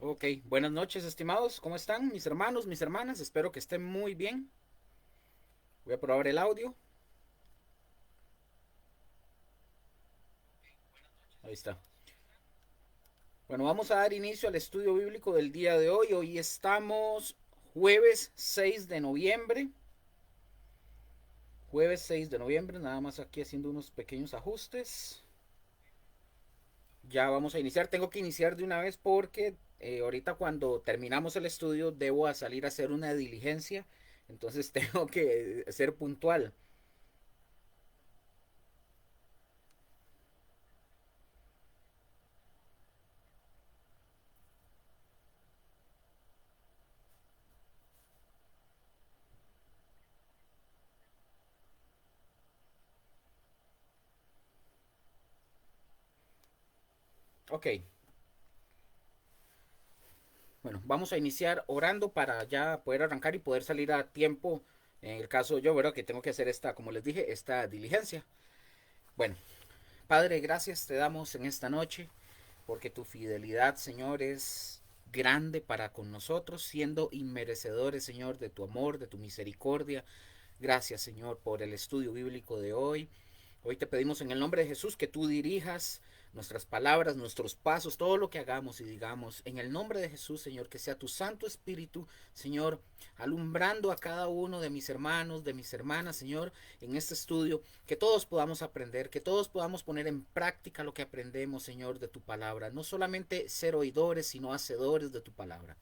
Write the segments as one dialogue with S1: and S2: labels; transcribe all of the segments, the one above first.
S1: Ok, buenas noches, estimados. ¿Cómo están mis hermanos, mis hermanas? Espero que estén muy bien. Voy a probar el audio. Ahí está. Bueno, vamos a dar inicio al estudio bíblico del día de hoy. Hoy estamos jueves 6 de noviembre. Jueves 6 de noviembre, nada más aquí haciendo unos pequeños ajustes. Ya vamos a iniciar. Tengo que iniciar de una vez porque ahorita cuando terminamos el estudio debo a salir a hacer una diligencia. Entonces tengo que ser puntual. Ok, bueno, vamos a iniciar orando para ya poder arrancar y poder salir a tiempo. En el caso yo, ¿verdad? Que tengo que hacer esta, como les dije, esta diligencia. Bueno, Padre, gracias te damos en esta noche porque tu fidelidad, Señor, es grande para con nosotros, siendo inmerecedores, Señor, de tu amor, de tu misericordia. Gracias, Señor, por el estudio bíblico de hoy. Hoy te pedimos en el nombre de Jesús que tú dirijas nuestras palabras, nuestros pasos, todo lo que hagamos y digamos. En el nombre de Jesús, Señor, que sea tu Santo Espíritu, Señor, alumbrando a cada uno de mis hermanos, de mis hermanas, Señor, en este estudio, que todos podamos aprender, que todos podamos poner en práctica lo que aprendemos, Señor, de tu palabra. No solamente ser oidores, sino hacedores de tu palabra.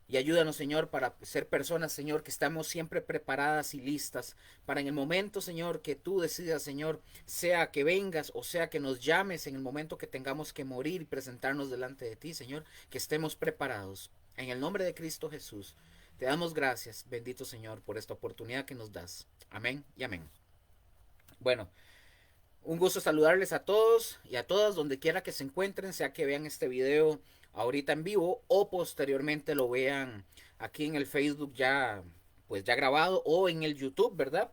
S1: Y ayúdanos, Señor, para ser personas, Señor, que estamos siempre preparadas y listas para en el momento, Señor, que tú decidas, Señor, sea que vengas o sea que nos llames en el momento que tengamos que morir y presentarnos delante de ti, Señor, que estemos preparados. En el nombre de Cristo Jesús, te damos gracias, bendito Señor, por esta oportunidad que nos das. Amén y amén. Bueno, un gusto saludarles a todos y a todas donde quiera que se encuentren, sea que vean este video ahorita en vivo o posteriormente lo vean aquí en el Facebook ya pues ya grabado o en el YouTube, ¿verdad?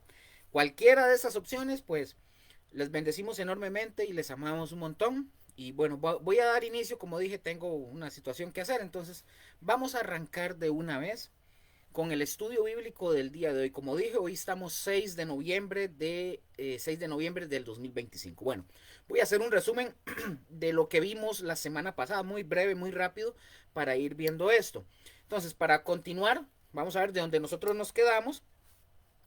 S1: Cualquiera de esas opciones, pues les bendecimos enormemente y les amamos un montón. Y bueno, voy a dar inicio, como dije, tengo una situación que hacer, entonces vamos a arrancar de una vez con el estudio bíblico del día de hoy. Como dije, hoy estamos 6 de noviembre 6 de noviembre del 2025. Bueno, voy a hacer un resumen de lo que vimos la semana pasada, muy breve, muy rápido, para ir viendo esto. Entonces, para continuar, vamos a ver de dónde nosotros nos quedamos.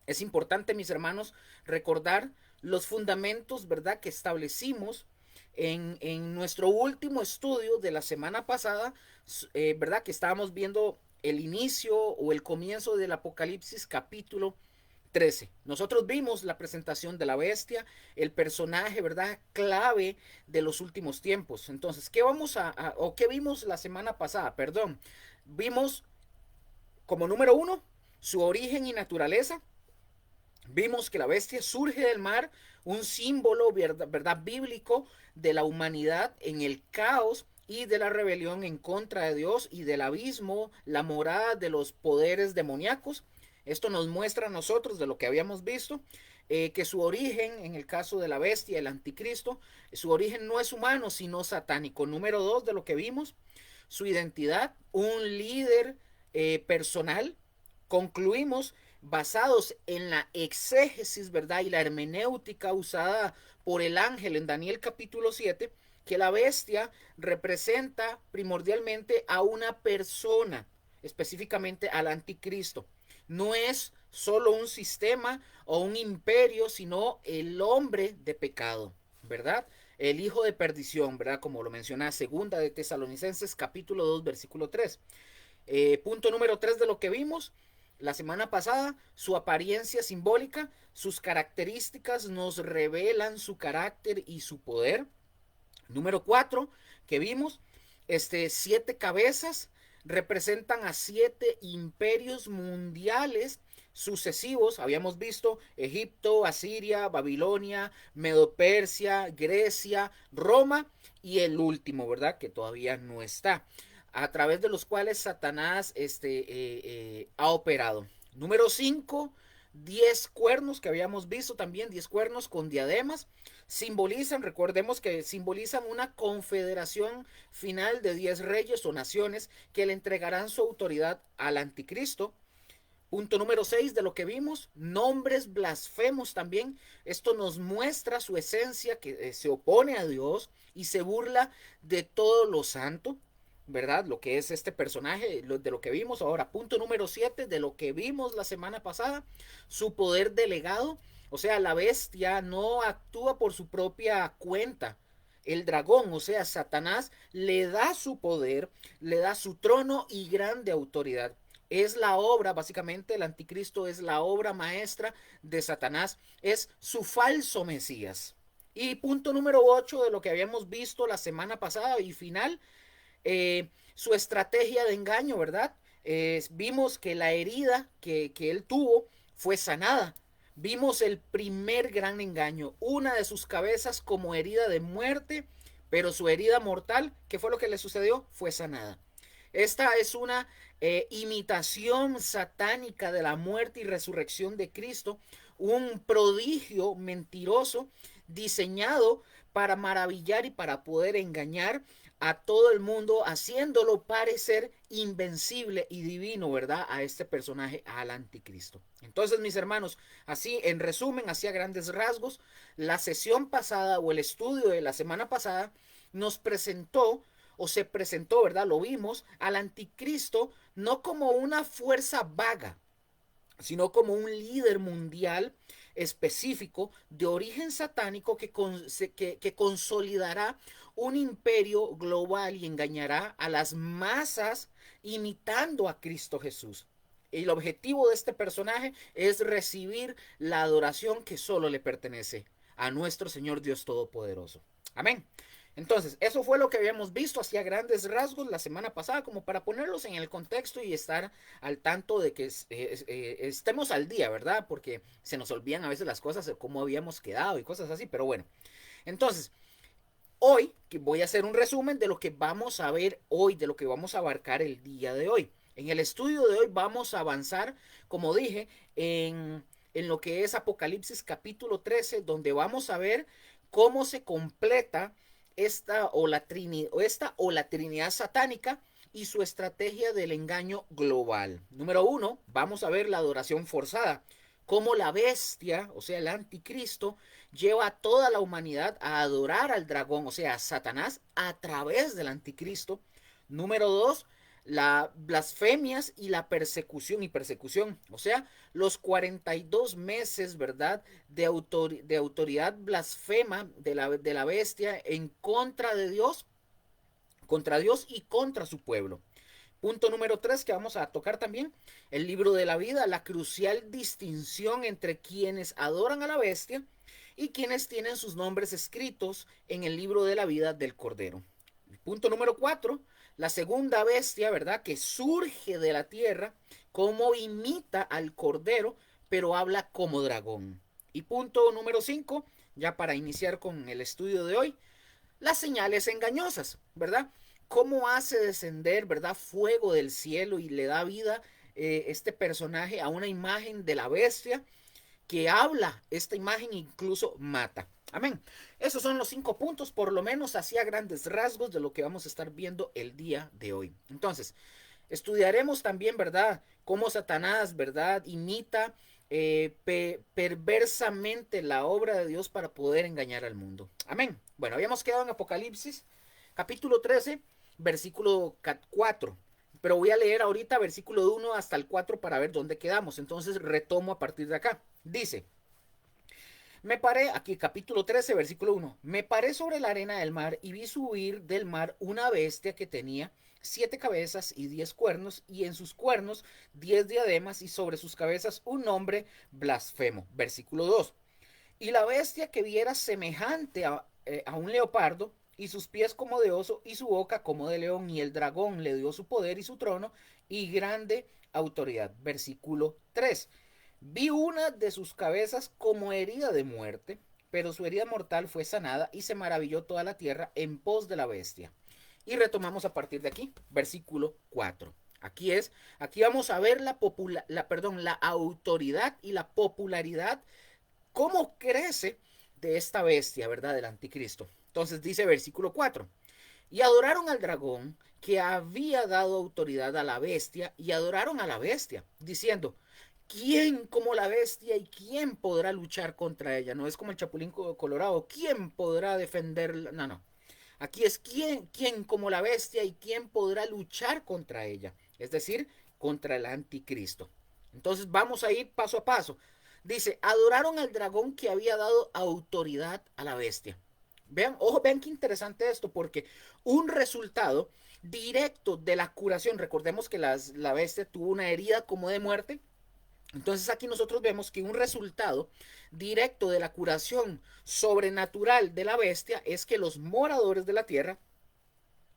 S1: Es importante, mis hermanos, recordar los fundamentos, ¿verdad?, que establecimos en nuestro último estudio de la semana pasada, ¿verdad?, que estábamos viendo el inicio o el comienzo del Apocalipsis capítulo 13. Nosotros vimos la presentación de la bestia, el personaje, ¿verdad?, clave de los últimos tiempos. Entonces, ¿qué vamos o qué vimos la semana pasada? Perdón, vimos como número uno su origen y naturaleza. Vimos que la bestia surge del mar, un símbolo, ¿verdad?, bíblico de la humanidad en el caos y de la rebelión en contra de Dios y del abismo, la morada de los poderes demoníacos. Esto nos muestra a nosotros de lo que habíamos visto, que su origen, en el caso de la bestia, el anticristo, su origen no es humano, sino satánico. Número dos de lo que vimos, su identidad, un líder personal. Concluimos basados en la exégesis, ¿verdad? Y la hermenéutica usada por el ángel en Daniel capítulo 7, que la bestia representa primordialmente a una persona, específicamente al anticristo. No es solo un sistema o un imperio, sino el hombre de pecado, ¿verdad? El hijo de perdición, ¿verdad? Como lo menciona segunda de Tesalonicenses capítulo 2 versículo 3. Punto número 3 de lo que vimos la semana pasada, su apariencia simbólica, sus características nos revelan su carácter y su poder. Número 4 que vimos, siete cabezas representan a siete imperios mundiales sucesivos. Habíamos visto Egipto, Asiria, Babilonia, Medo-Persia, Grecia, Roma y el último, ¿verdad?, que todavía no está, a través de los cuales Satanás ha operado. Número 5, 10 cuernos que habíamos visto también, 10 cuernos con diademas. simbolizan, recordemos que simbolizan una confederación final de 10 reyes o naciones que le entregarán su autoridad al anticristo. Punto número 6 de lo que vimos, nombres blasfemos también. Esto nos muestra su esencia que se opone a Dios y se burla de todo lo santo, ¿verdad? Lo que es este personaje, de lo que vimos ahora. Punto número 7 de lo que vimos la semana pasada, su poder delegado. O sea, la bestia no actúa por su propia cuenta. El dragón, o sea, Satanás, le da su poder, le da su trono y grande autoridad. Es la obra, básicamente el anticristo es la obra maestra de Satanás, es su falso Mesías. Y punto número 8 de lo que habíamos visto la semana pasada y final, su estrategia de engaño, ¿verdad? Vimos que la herida que él tuvo fue sanada. Vimos el primer gran engaño, una de sus cabezas como herida de muerte, pero su herida mortal, ¿qué fue lo que le sucedió? Fue sanada. Esta es una imitación satánica de la muerte y resurrección de Cristo, un prodigio mentiroso diseñado para maravillar y para poder engañar a todo el mundo, haciéndolo parecer invencible y divino, ¿verdad? A este personaje, al anticristo. Entonces, mis hermanos, así en resumen, así a grandes rasgos, la sesión pasada o el estudio de la semana pasada nos presentó o se presentó, ¿verdad? Lo vimos al anticristo no como una fuerza vaga, sino como un líder mundial específico de origen satánico que consolidará un imperio global y engañará a las masas imitando a Cristo Jesús. El objetivo de este personaje es recibir la adoración que solo le pertenece a nuestro Señor Dios Todopoderoso. Amén. Entonces, eso fue lo que habíamos visto hacia grandes rasgos la semana pasada, como para ponerlos en el contexto y estar al tanto de que estemos al día, ¿verdad? Porque se nos olvidan a veces las cosas, cómo habíamos quedado y cosas así, pero bueno. Entonces, hoy voy a hacer un resumen de lo que vamos a ver hoy, de lo que vamos a abarcar el día de hoy. En el estudio de hoy vamos a avanzar, como dije, en lo que es Apocalipsis capítulo 13, donde vamos a ver cómo se completa esta o la Trinidad satánica y su estrategia del engaño global. Número 1, vamos a ver la adoración forzada, cómo la bestia, o sea, el anticristo, lleva a toda la humanidad a adorar al dragón, o sea, a Satanás, a través del anticristo. Número 2, las blasfemias y la persecución, o sea, los 42 meses, ¿verdad?, de autoridad blasfema de la bestia en contra Dios y contra su pueblo. Punto número 3 que vamos a tocar también, el libro de la vida, la crucial distinción entre quienes adoran a la bestia y quienes tienen sus nombres escritos en el libro de la vida del Cordero. Punto número 4, la segunda bestia, ¿verdad? Que surge de la tierra, como imita al Cordero, pero habla como dragón. Y punto número 5, ya para iniciar con el estudio de hoy, las señales engañosas, ¿verdad? Cómo hace descender, ¿verdad? Fuego del cielo y le da vida este personaje a una imagen de la bestia que habla, esta imagen incluso mata. Amén. Esos son los 5 puntos, por lo menos así a grandes rasgos de lo que vamos a estar viendo el día de hoy. Entonces, estudiaremos también, ¿verdad? Cómo Satanás, ¿verdad? Imita perversamente la obra de Dios para poder engañar al mundo. Amén. Bueno, habíamos quedado en Apocalipsis, capítulo 13, versículo 4. Pero voy a leer ahorita versículo 1 hasta el 4 para ver dónde quedamos. Entonces retomo a partir de acá. Dice, me paré, aquí capítulo 13, versículo 1. Me paré sobre la arena del mar y vi subir del mar una bestia que tenía 7 cabezas y 10 cuernos, y en sus cuernos 10 diademas, y sobre sus cabezas un nombre blasfemo. Versículo 2. Y la bestia que viera semejante a un leopardo, y sus pies como de oso, y su boca como de león, y el dragón le dio su poder y su trono, y grande autoridad. Versículo 3. Vi una de sus cabezas como herida de muerte, pero su herida mortal fue sanada, y se maravilló toda la tierra en pos de la bestia. Y retomamos a partir de aquí, versículo 4. Aquí vamos a ver la autoridad y la popularidad, cómo crece de esta bestia, ¿verdad? Del anticristo. Entonces dice versículo 4. Y adoraron al dragón que había dado autoridad a la bestia y adoraron a la bestia, diciendo, ¿quién como la bestia y quién podrá luchar contra ella? No es como el Chapulín Colorado, ¿quién podrá defenderla? No, no. Aquí es quién como la bestia y quién podrá luchar contra ella. Es decir, contra el anticristo. Entonces vamos a ir paso a paso. Dice, adoraron al dragón que había dado autoridad a la bestia. Vean, ojo, vean qué interesante esto, porque un resultado directo de la curación, recordemos que la bestia tuvo una herida como de muerte, entonces aquí nosotros vemos que un resultado directo de la curación sobrenatural de la bestia es que los moradores de la tierra,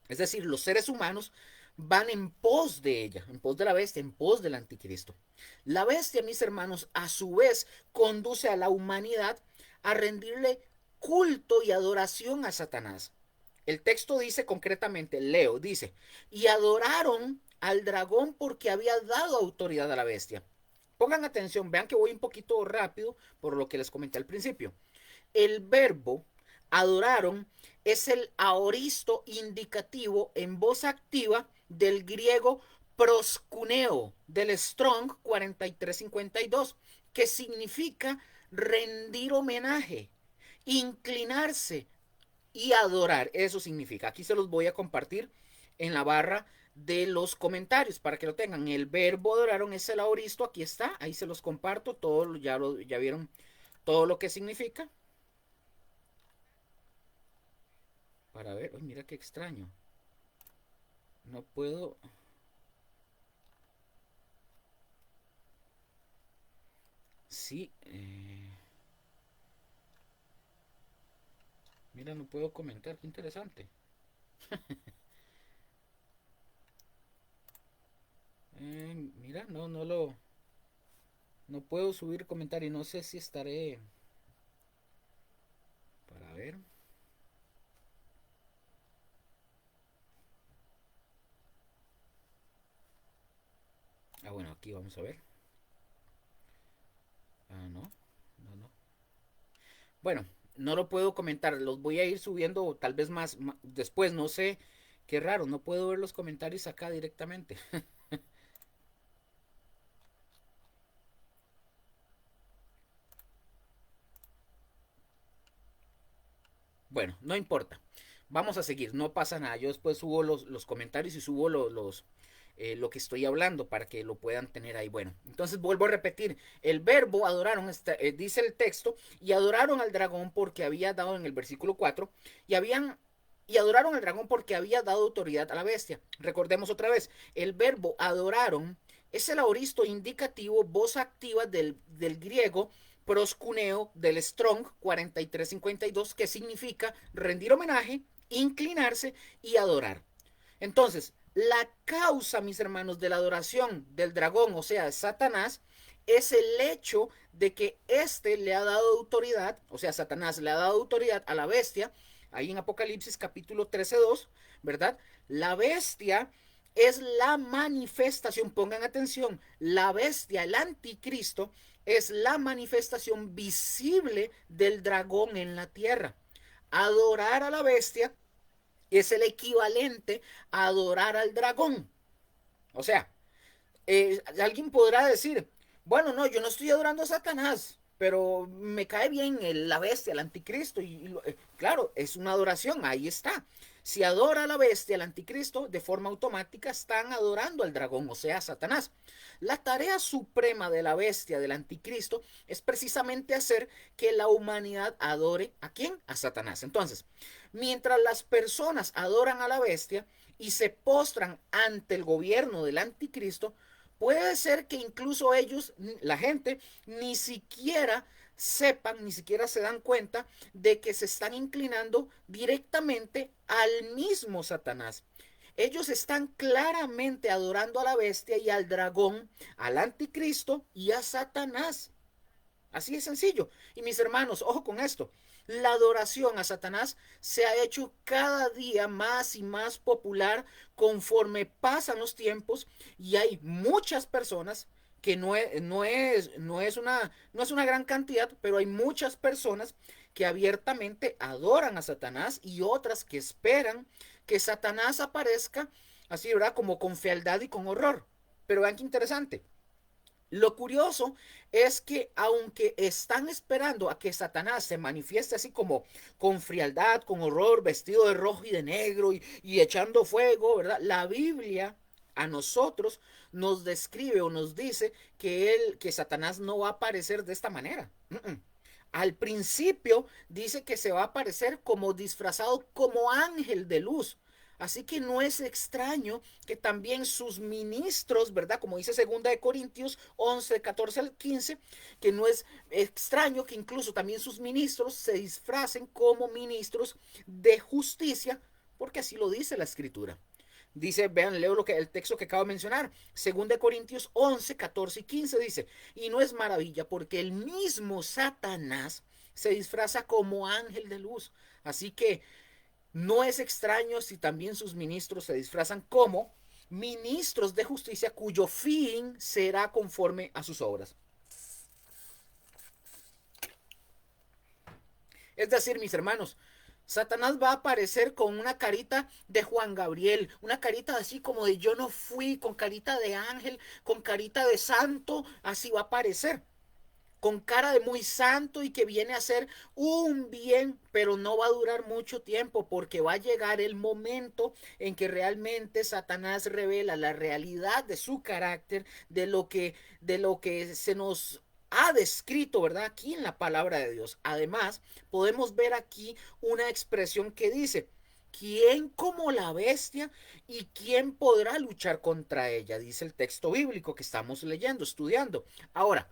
S1: es decir, los seres humanos, van en pos de ella, en pos de la bestia, en pos del anticristo. La bestia, mis hermanos, a su vez conduce a la humanidad a rendirle culto y adoración a Satanás. El texto dice concretamente, leo, dice, y adoraron al dragón porque había dado autoridad a la bestia. Pongan atención, vean que voy un poquito rápido por lo que les comenté al principio. El verbo adoraron es el aoristo indicativo en voz activa del griego proscuneo del Strong 4352, que significa rendir homenaje, inclinarse y adorar. Eso significa. Aquí se los voy a compartir en la barra de los comentarios para que lo tengan. El verbo adoraron es el aoristo, aquí está, ahí se los comparto, todo ya vieron todo lo que significa. Para ver, uy, mira qué extraño. No puedo. Sí, mira, no puedo comentar, qué interesante. Mira, no puedo subir comentario, no sé si estaré, para ver. Ah, bueno, aquí vamos a ver. Ah, no, no. Bueno, no lo puedo comentar, los voy a ir subiendo tal vez más después, no sé, qué raro, no puedo ver los comentarios acá directamente. Bueno, no importa. Vamos a seguir, no pasa nada. Yo después subo los comentarios y subo lo que estoy hablando para que lo puedan tener ahí. Bueno, entonces vuelvo a repetir. El verbo adoraron, dice el texto, y adoraron al dragón porque había dado en el versículo 4, y adoraron al dragón porque había dado autoridad a la bestia. Recordemos otra vez, el verbo adoraron es el aoristo indicativo, voz activa del griego proscuneo del Strong 4352, que significa rendir homenaje, inclinarse y adorar. Entonces, la causa, mis hermanos, de la adoración del dragón, o sea, de Satanás, es el hecho de que éste le ha dado autoridad, o sea, Satanás le ha dado autoridad a la bestia, ahí en Apocalipsis capítulo 13:2, ¿verdad? La bestia es la manifestación, pongan atención, la bestia, el anticristo, es la manifestación visible del dragón en la tierra. Adorar a la bestia es el equivalente a adorar al dragón. O sea, alguien podrá decir, bueno, no, yo no estoy adorando a Satanás, pero me cae bien la bestia, el anticristo. Claro, es una adoración, ahí está. Si adora a la bestia, el anticristo, de forma automática están adorando al dragón, o sea, a Satanás. La tarea suprema de la bestia, del anticristo, es precisamente hacer que la humanidad adore ¿a quién? A Satanás. Entonces, mientras las personas adoran a la bestia y se postran ante el gobierno del anticristo, puede ser que incluso ellos, la gente, ni siquiera sepan, ni siquiera se dan cuenta de que se están inclinando directamente al mismo Satanás. Ellos están claramente adorando a la bestia y al dragón, al anticristo y a Satanás. Así es sencillo. Y mis hermanos, ojo con esto. La adoración a Satanás se ha hecho cada día más y más popular conforme pasan los tiempos y hay muchas personas que no es una gran cantidad, pero hay muchas personas que abiertamente adoran a Satanás y otras que esperan que Satanás aparezca así, ¿verdad? Como con fealdad y con horror. Pero vean qué interesante. Lo curioso es que aunque están esperando a que Satanás se manifieste así como con frialdad, con horror, vestido de rojo y de negro y echando fuego, ¿verdad? La Biblia a nosotros nos describe o nos dice que Satanás no va a aparecer de esta manera. Al principio dice que se va a aparecer como disfrazado como ángel de luz. Así que no es extraño que también sus ministros, ¿verdad? Como dice 2 Corintios 11, 14 al 15, que no es extraño que incluso también sus ministros se disfracen como ministros de justicia, porque así lo dice la escritura. Dice, vean, leo el texto que acabo de mencionar. 2 Corintios 11, 14 y 15 dice, y no es maravilla porque el mismo Satanás se disfraza como ángel de luz. Así que no es extraño si también sus ministros se disfrazan como ministros de justicia cuyo fin será conforme a sus obras. Es decir, mis hermanos, Satanás va a aparecer con una carita de Juan Gabriel, una carita así como de yo no fui, con carita de ángel, con carita de santo, así va a aparecer. Con cara de muy santo y que viene a hacer un bien, pero no va a durar mucho tiempo porque va a llegar el momento en que realmente Satanás revela la realidad de su carácter, de lo que se nos ha descrito, ¿verdad? Aquí en la palabra de Dios. Además, podemos ver aquí una expresión que dice, ¿quién como la bestia y quién podrá luchar contra ella? Dice el texto bíblico que estamos leyendo, estudiando. Ahora,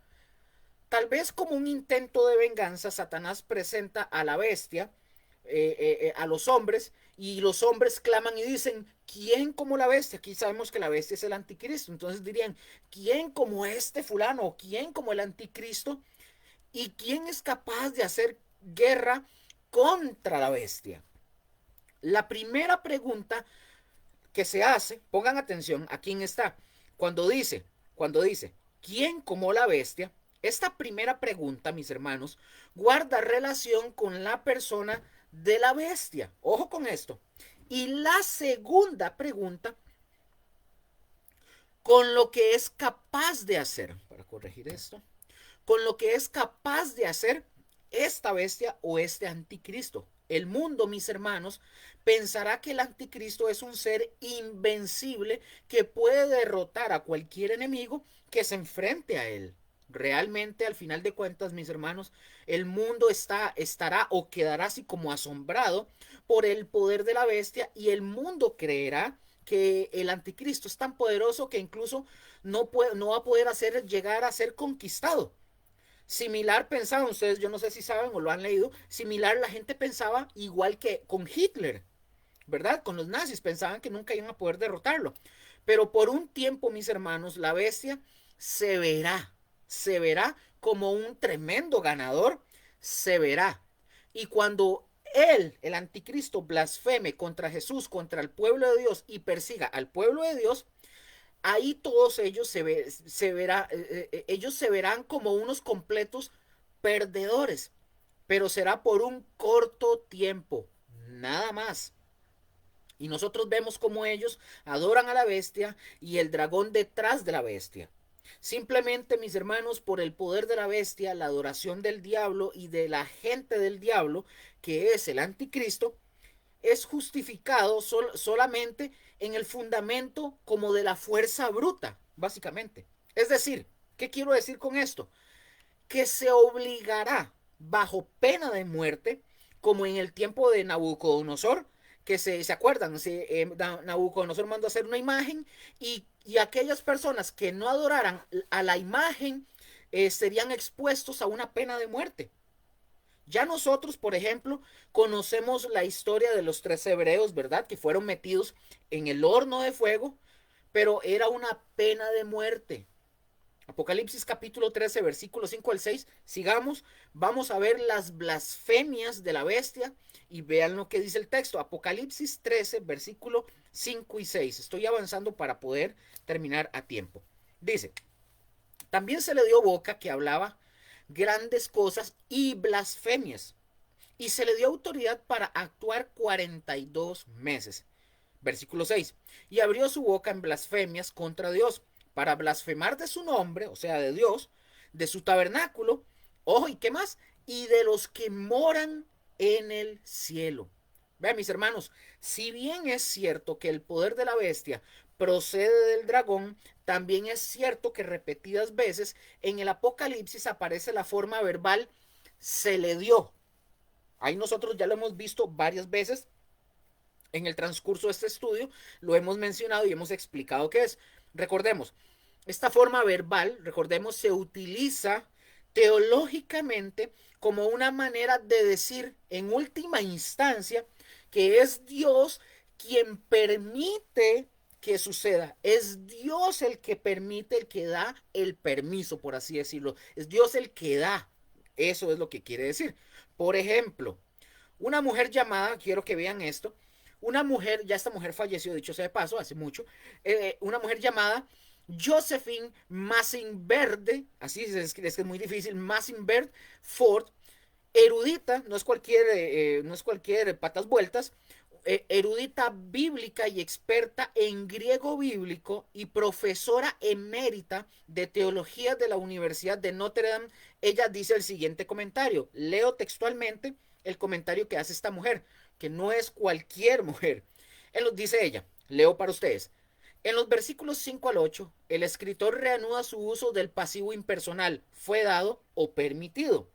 S1: tal vez como un intento de venganza, Satanás presenta a la bestia, a los hombres, y los hombres claman y dicen, ¿quién como la bestia? Aquí sabemos que la bestia es el anticristo, entonces dirían, ¿quién como este fulano? ¿Quién como el anticristo? ¿Y quién es capaz de hacer guerra contra la bestia? La primera pregunta que se hace, pongan atención a quién está, cuando dice, cuando dice, ¿quién como la bestia? Esta primera pregunta, mis hermanos, guarda relación con la persona de la bestia. Ojo con esto. Y la segunda pregunta, con lo que es capaz de hacer, para corregir esto, con lo que es capaz de hacer esta bestia o este anticristo. El mundo, mis hermanos, pensará que el anticristo es un ser invencible que puede derrotar a cualquier enemigo que se enfrente a él. Realmente, al final de cuentas, mis hermanos, el mundo estará o quedará así como asombrado por el poder de la bestia y el mundo creerá que el anticristo es tan poderoso que incluso no va a poder hacer llegar a ser conquistado. Similar pensaban ustedes, yo no sé si saben o lo han leído, similar la gente pensaba igual que con Hitler, ¿verdad? Con los nazis pensaban que nunca iban a poder derrotarlo. Pero por un tiempo, mis hermanos, la bestia se verá, se verá como un tremendo ganador, se verá. Y cuando él, el anticristo, blasfeme contra Jesús, contra el pueblo de Dios y persiga al pueblo de Dios, ahí todos ellos ellos se verán como unos completos perdedores, pero será por un corto tiempo, nada más. Y nosotros vemos como ellos adoran a la bestia y el dragón detrás de la bestia. Simplemente, mis hermanos, por el poder de la bestia, la adoración del diablo y de la gente del diablo, que es el anticristo, es justificado solamente en el fundamento como de la fuerza bruta, básicamente. Es decir, ¿qué quiero decir con esto? Que se obligará bajo pena de muerte, como en el tiempo de Nabucodonosor, que se acuerdan, Nabucodonosor mandó a hacer una imagen y aquellas personas que no adoraran a la imagen serían expuestos a una pena de muerte. Ya nosotros, por ejemplo, conocemos la historia de los 3 hebreos, ¿verdad? Que fueron metidos en el horno de fuego, pero era una pena de muerte. Apocalipsis capítulo 13, versículo 5 al 6. Sigamos, vamos a ver las blasfemias de la bestia y vean lo que dice el texto. Apocalipsis 13, versículo 5 y 6. Estoy avanzando para poder terminar a tiempo. Dice, también se le dio boca que hablaba grandes cosas y blasfemias. y se le dio autoridad para actuar 42 meses. Versículo 6. Y abrió su boca en blasfemias contra Dios, para blasfemar de su nombre, o sea, de Dios, de su tabernáculo, ojo, ¿y qué más? Y de los que moran en el cielo. Vean, mis hermanos, si bien es cierto que el poder de la bestia procede del dragón, también es cierto que repetidas veces en el Apocalipsis aparece la forma verbal se le dio. Ahí nosotros ya lo hemos visto varias veces en el transcurso de este estudio, lo hemos mencionado y hemos explicado qué es. Recordemos, esta forma verbal, recordemos, se utiliza teológicamente como una manera de decir en última instancia que es Dios quien permite que suceda. Es Dios el que permite, el que da el permiso, por así decirlo. Es Dios el que da. Eso es lo que quiere decir. Por ejemplo, una mujer llamada, quiero que vean esto, una mujer, ya esta mujer falleció, dicho sea de paso, hace mucho, una mujer llamada Josephine Massinverde, así es que es muy difícil, Massinverde Ford, erudita, no es cualquier patas vueltas, erudita bíblica y experta en griego bíblico y profesora emérita de teología de la Universidad de Notre Dame. Ella dice el siguiente comentario, leo textualmente el comentario que hace esta mujer, que no es cualquier mujer. Dice ella, leo para ustedes. En los versículos 5 al 8, el escritor reanuda su uso del pasivo impersonal, fue dado o permitido,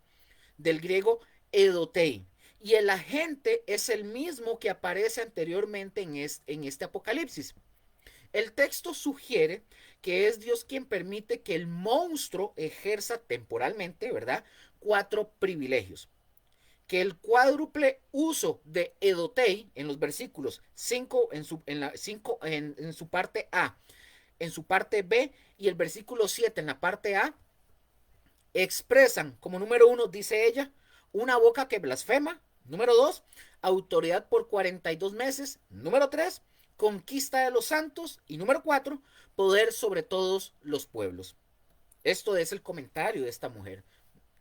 S1: del griego edotei. Y el agente es el mismo que aparece anteriormente en este Apocalipsis. El texto sugiere que es Dios quien permite que el monstruo ejerza temporalmente, ¿verdad? 4 privilegios. Que el cuádruple uso de edotei en los versículos 5 en su parte A, en su parte B y el versículo 7 en la parte A, expresan como número 1, dice ella, una boca que blasfema. Número 2, autoridad por 42 meses. Número 3, conquista de los santos. Y número 4, poder sobre todos los pueblos. Esto es el comentario de esta mujer.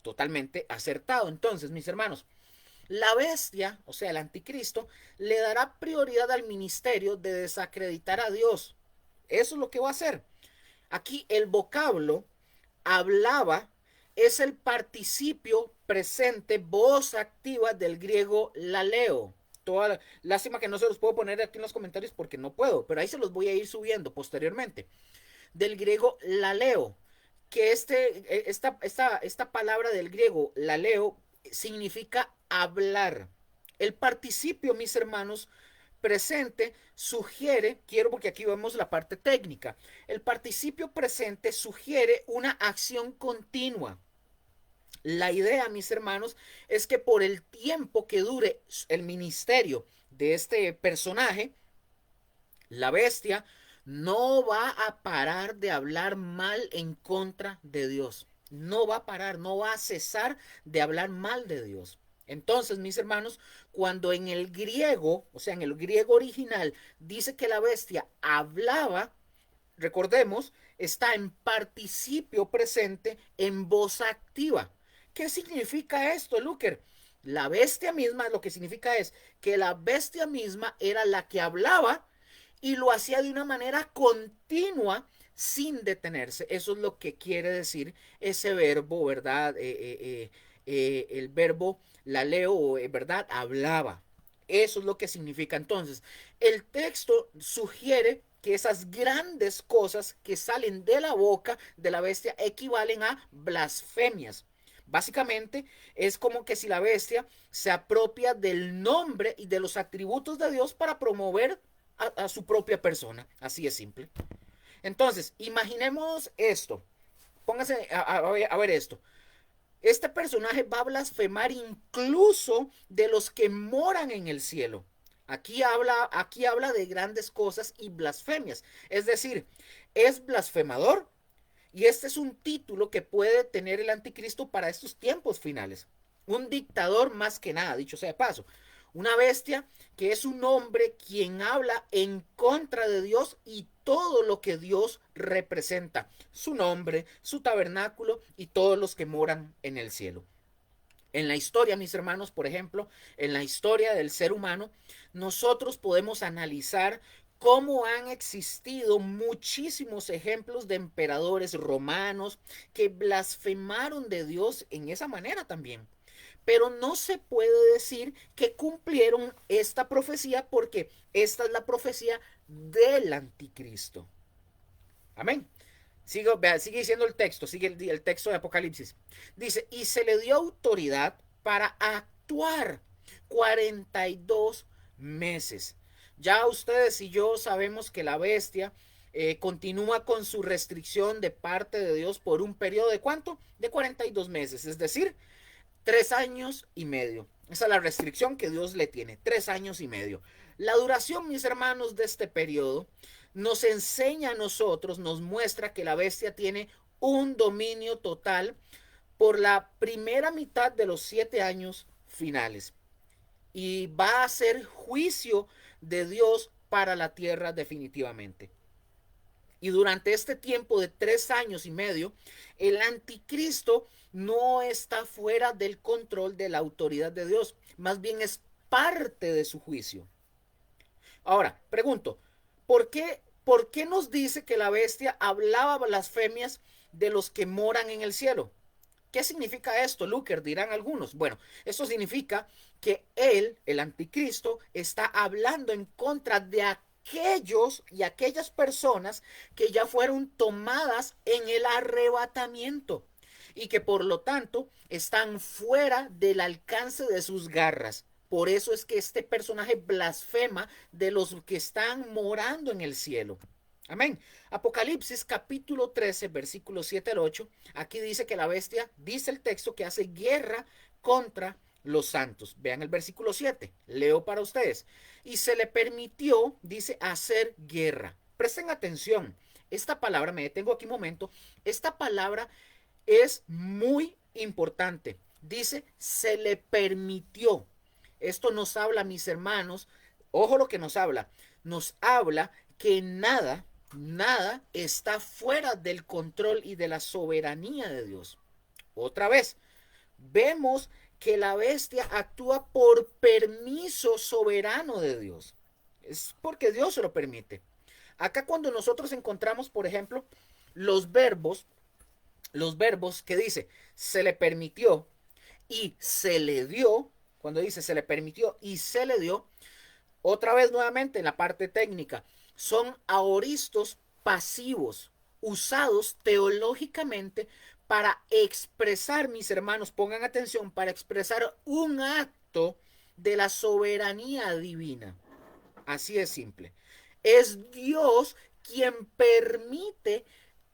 S1: Totalmente acertado. Entonces, mis hermanos, la bestia, o sea, el anticristo, le dará prioridad al ministerio de desacreditar a Dios. Eso es lo que va a hacer. Aquí el vocablo hablaba es el participio presente, voz activa del griego laleo. Lástima que no se los puedo poner aquí en los comentarios porque no puedo, pero ahí se los voy a ir subiendo posteriormente. Del griego laleo, que esta palabra del griego laleo significa hablar. El participio, mis hermanos, presente sugiere, quiero porque aquí vemos la parte técnica, el participio presente sugiere una acción continua. La idea, mis hermanos, es que por el tiempo que dure el ministerio de este personaje, la bestia no va a parar de hablar mal en contra de Dios. No va a parar, no va a cesar de hablar mal de Dios. Entonces, mis hermanos, cuando en el griego, o sea, en el griego original, dice que la bestia hablaba, recordemos, está en participio presente en voz activa. ¿Qué significa esto, Luker? La bestia misma, lo que significa es que la bestia misma era la que hablaba y lo hacía de una manera continua sin detenerse. Eso es lo que quiere decir ese verbo, ¿verdad? El verbo la leo, ¿verdad? Hablaba. Eso es lo que significa. Entonces, el texto sugiere que esas grandes cosas que salen de la boca de la bestia equivalen a blasfemias. Básicamente es como que si la bestia se apropia del nombre y de los atributos de Dios para promover a su propia persona. Así es simple. Entonces, imaginemos esto. Póngase a ver esto. Este personaje va a blasfemar incluso de los que moran en el cielo. Aquí habla de grandes cosas y blasfemias. Es decir, es blasfemador y este es un título que puede tener el anticristo para estos tiempos finales. Un dictador más que nada, dicho sea de paso. Una bestia que es un hombre quien habla en contra de Dios y todo lo que Dios representa. Su nombre, su tabernáculo y todos los que moran en el cielo. En la historia, mis hermanos, por ejemplo, en la historia del ser humano, nosotros podemos analizar cómo han existido muchísimos ejemplos de emperadores romanos que blasfemaron de Dios en esa manera también. Pero no se puede decir que cumplieron esta profecía porque esta es la profecía del anticristo. Amén. Sigue diciendo el texto, sigue el texto de Apocalipsis. Dice, y se le dio autoridad para actuar 42 meses. Ya ustedes y yo sabemos que la bestia continúa con su restricción de parte de Dios por un periodo de ¿cuánto? De 42 meses, es decir, 3 años y medio. Esa es la restricción que Dios le tiene, 3 años y medio. La duración, mis hermanos, de este periodo nos enseña a nosotros, nos muestra que la bestia tiene un dominio total por la primera mitad de los 7 años finales. Y va a ser juicio de Dios para la tierra definitivamente. Y durante este tiempo de 3 años y medio, el anticristo no está fuera del control de la autoridad de Dios, más bien es parte de su juicio. Ahora, pregunto, ¿por qué nos dice que la bestia hablaba blasfemias de los que moran en el cielo? ¿Qué significa esto, Luker? Dirán algunos. Bueno, esto significa que él, el anticristo, está hablando en contra de aquellos y aquellas personas que ya fueron tomadas en el arrebatamiento y que por lo tanto están fuera del alcance de sus garras. Por eso es que este personaje blasfema de los que están morando en el cielo. Amén. Apocalipsis capítulo 13, versículos 7 al 8. Aquí dice que la bestia, dice el texto, que hace guerra contra los santos. Vean el versículo 7. Leo para ustedes. Y se le permitió, dice, hacer guerra. Presten atención. Esta palabra, me detengo aquí un momento. Esta palabra es muy importante. Dice, se le permitió. Esto nos habla, mis hermanos, ojo lo que nos habla. Nos habla que nada está fuera del control y de la soberanía de Dios. Otra vez, vemos que la bestia actúa por permiso soberano de Dios. Es porque Dios se lo permite. Acá cuando nosotros encontramos, por ejemplo, los verbos, que dice, se le permitió y se le dio, cuando dice se le permitió y se le dio, otra vez nuevamente en la parte técnica, son aoristos pasivos usados teológicamente para expresar, mis hermanos, pongan atención, para expresar un acto de la soberanía divina. Así es simple. Es Dios quien permite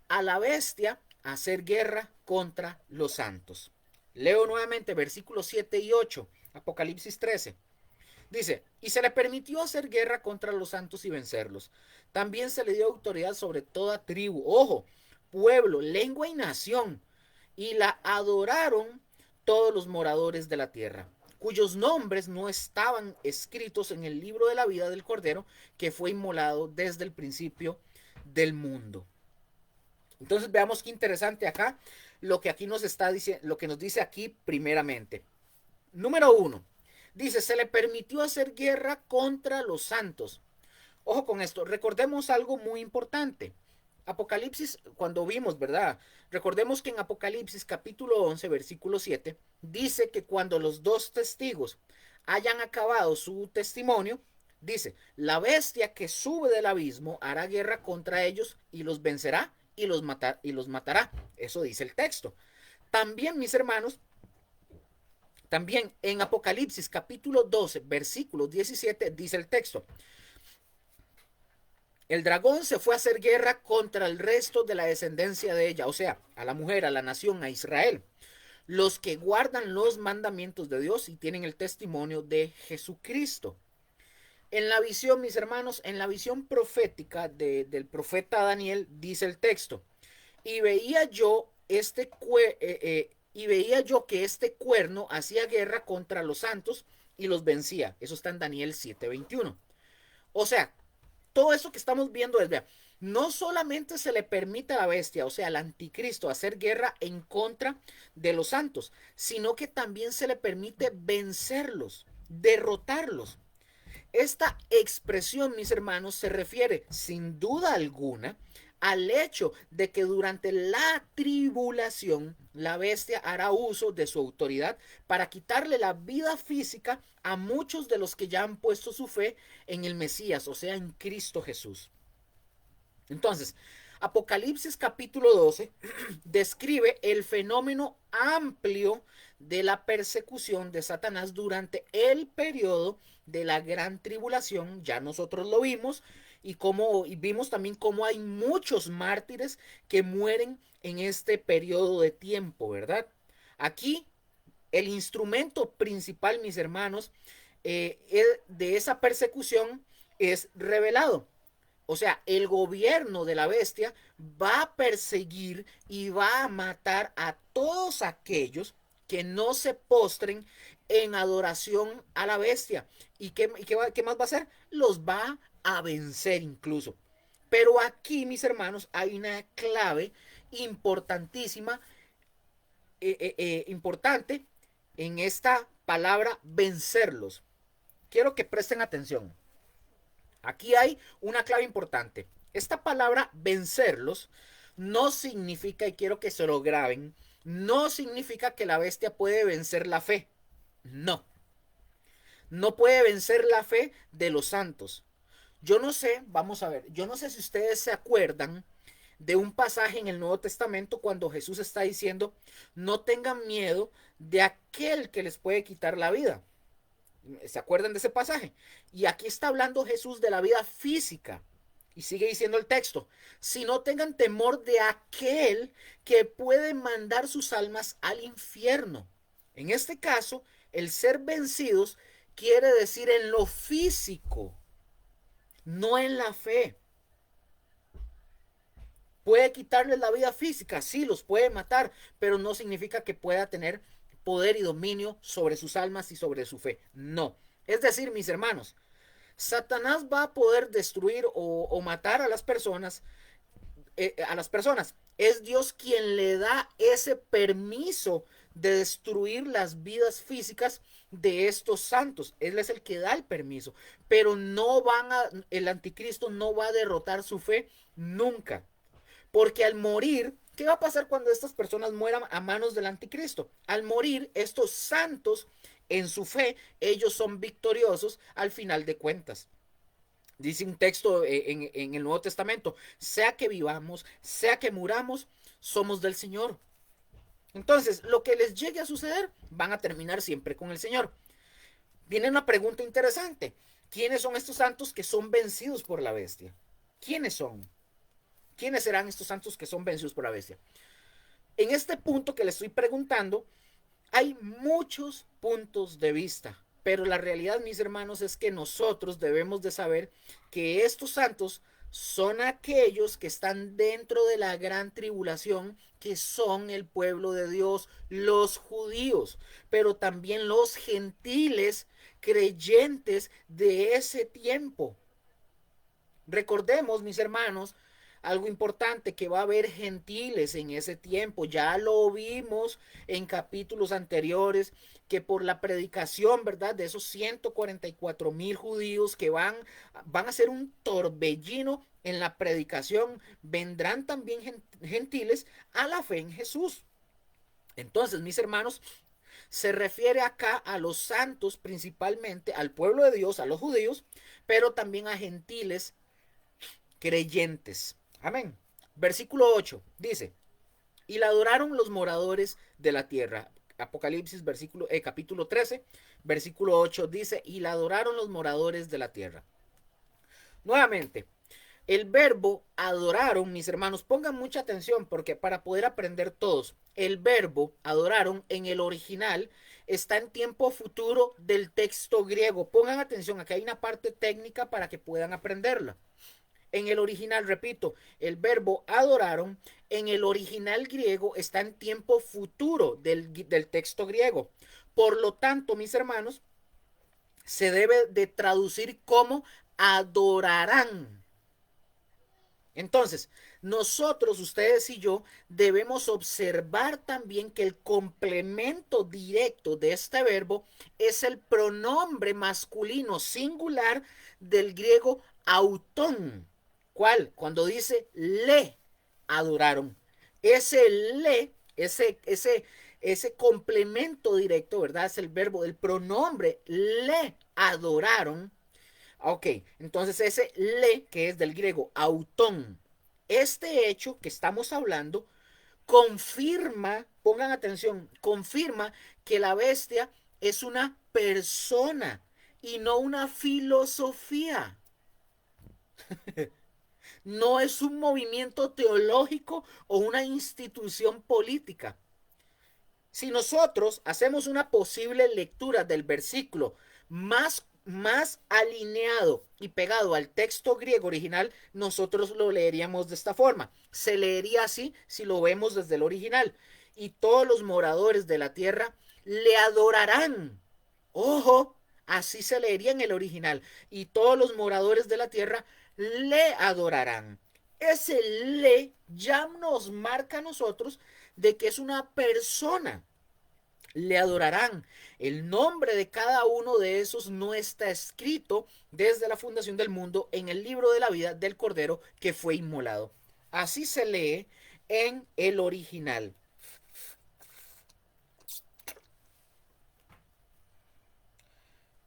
S1: a la bestia hacer guerra contra los santos. Leo nuevamente versículos 7 y 8, Apocalipsis 13. Dice, y se le permitió hacer guerra contra los santos y vencerlos. También se le dio autoridad sobre toda tribu, ojo, pueblo, lengua y nación. Y la adoraron todos los moradores de la tierra, cuyos nombres no estaban escritos en el libro de la vida del Cordero, que fue inmolado desde el principio del mundo. Entonces veamos qué interesante acá lo que aquí nos está diciendo, lo que nos dice aquí primeramente. Número 1. Dice, se le permitió hacer guerra contra los santos. Ojo con esto, recordemos algo muy importante. Apocalipsis, cuando vimos, ¿verdad? Recordemos que en Apocalipsis capítulo 11, versículo 7, dice que cuando los dos testigos hayan acabado su testimonio, dice, la bestia que sube del abismo hará guerra contra ellos y los vencerá y los matará. Eso dice el texto. También, mis hermanos, también en Apocalipsis capítulo 12, versículo 17, dice el texto. El dragón se fue a hacer guerra contra el resto de la descendencia de ella, o sea, a la mujer, a la nación, a Israel, los que guardan los mandamientos de Dios y tienen el testimonio de Jesucristo. En la visión, mis hermanos, en la visión profética del profeta Daniel, dice el texto, y veía yo que este cuerno hacía guerra contra los santos y los vencía. Eso está en Daniel 7:21. O sea, todo eso que estamos viendo es, vea, no solamente se le permite a la bestia, o sea, al anticristo, hacer guerra en contra de los santos, sino que también se le permite vencerlos, derrotarlos. Esta expresión, mis hermanos, se refiere sin duda alguna al hecho de que durante la tribulación la bestia hará uso de su autoridad para quitarle la vida física a muchos de los que ya han puesto su fe en el Mesías, o sea, en Cristo Jesús. Entonces, Apocalipsis capítulo 12 describe el fenómeno amplio de la persecución de Satanás durante el periodo de la gran tribulación. Ya nosotros lo vimos y vimos también cómo hay muchos mártires que mueren en este periodo de tiempo, ¿verdad? Aquí el instrumento principal, mis hermanos, de esa persecución es revelado. O sea, el gobierno de la bestia va a perseguir y va a matar a todos aquellos que no se postren en adoración a la bestia. ¿Y qué más va a hacer? Los va a vencer incluso. Pero aquí, mis hermanos, hay una clave importantísima, importante en esta palabra vencerlos. Quiero que presten atención. Aquí hay una clave importante. Esta palabra vencerlos no significa, y quiero que se lo graben, no significa que la bestia puede vencer la fe. No. No puede vencer la fe de los santos. Yo no sé, vamos a ver, yo no sé si ustedes se acuerdan de un pasaje en el Nuevo Testamento cuando Jesús está diciendo, no tengan miedo de aquel que les puede quitar la vida. ¿Se acuerdan de ese pasaje? Y aquí está hablando Jesús de la vida física. Y sigue diciendo el texto, si no tengan temor de aquel que puede mandar sus almas al infierno. En este caso, el ser vencidos quiere decir en lo físico, no en la fe. Puede quitarles la vida física, sí, los puede matar, pero no significa que pueda tener poder y dominio sobre sus almas y sobre su fe. No. Es decir, mis hermanos, Satanás va a poder destruir o matar a las personas, Es Dios quien le da ese permiso de destruir las vidas físicas de estos santos. Él es el que da el permiso. Pero el anticristo no va a derrotar su fe nunca. Porque al morir, ¿qué va a pasar cuando estas personas mueran a manos del anticristo? Al morir, estos santos, en su fe, ellos son victoriosos al final de cuentas. Dice un texto en el Nuevo Testamento, sea que vivamos, sea que muramos, somos del Señor. Entonces, lo que les llegue a suceder, van a terminar siempre con el Señor. Viene una pregunta interesante. ¿Quiénes son estos santos que son vencidos por la bestia? ¿Quiénes son? ¿Quiénes serán estos santos que son vencidos por la bestia? En este punto que le estoy preguntando, hay muchos puntos de vista, pero la realidad, mis hermanos, es que nosotros debemos de saber que estos santos son aquellos que están dentro de la gran tribulación, que son el pueblo de Dios, los judíos, pero también los gentiles creyentes de ese tiempo. Recordemos, mis hermanos, algo importante, que va a haber gentiles en ese tiempo. Ya lo vimos en capítulos anteriores, que por la predicación, ¿verdad? De esos 144,000 judíos que van a ser un torbellino en la predicación, vendrán también gentiles a la fe en Jesús. Entonces, mis hermanos, se refiere acá a los santos, principalmente al pueblo de Dios, a los judíos, pero también a gentiles creyentes. Amén. Versículo 8 dice, y la adoraron los moradores de la tierra. Apocalipsis capítulo 13, versículo 8 dice, y la adoraron los moradores de la tierra. Nuevamente, el verbo adoraron, mis hermanos, pongan mucha atención porque para poder aprender todos, el verbo adoraron en el original está en tiempo futuro del texto griego. Pongan atención, aquí hay una parte técnica para que puedan aprenderla. En el original, repito, el verbo adoraron en el original griego está en tiempo futuro del texto griego. Por lo tanto, mis hermanos, se debe de traducir como adorarán. Entonces, nosotros, ustedes y yo, debemos observar también que el complemento directo de este verbo es el pronombre masculino singular del griego autón. ¿Cuál? Cuando dice le adoraron. Ese le, ese complemento directo, ¿verdad? Es el verbo, el pronombre le adoraron. Ok, entonces ese le, que es del griego autón, este hecho que estamos hablando, confirma, pongan atención, confirma que la bestia es una persona y no una filosofía. No es un movimiento teológico o una institución política. Si nosotros hacemos una posible lectura del versículo más alineado y pegado al texto griego original, nosotros lo leeríamos de esta forma. Se leería así si lo vemos desde el original. Y todos los moradores de la tierra le adorarán. Ojo, así se leería en el original. Y todos los moradores de la tierra le adorarán. Ese le ya nos marca a nosotros de que es una persona. Le adorarán. El nombre de cada uno de esos no está escrito desde la fundación del mundo en el libro de la vida del Cordero que fue inmolado. Así se lee en el original.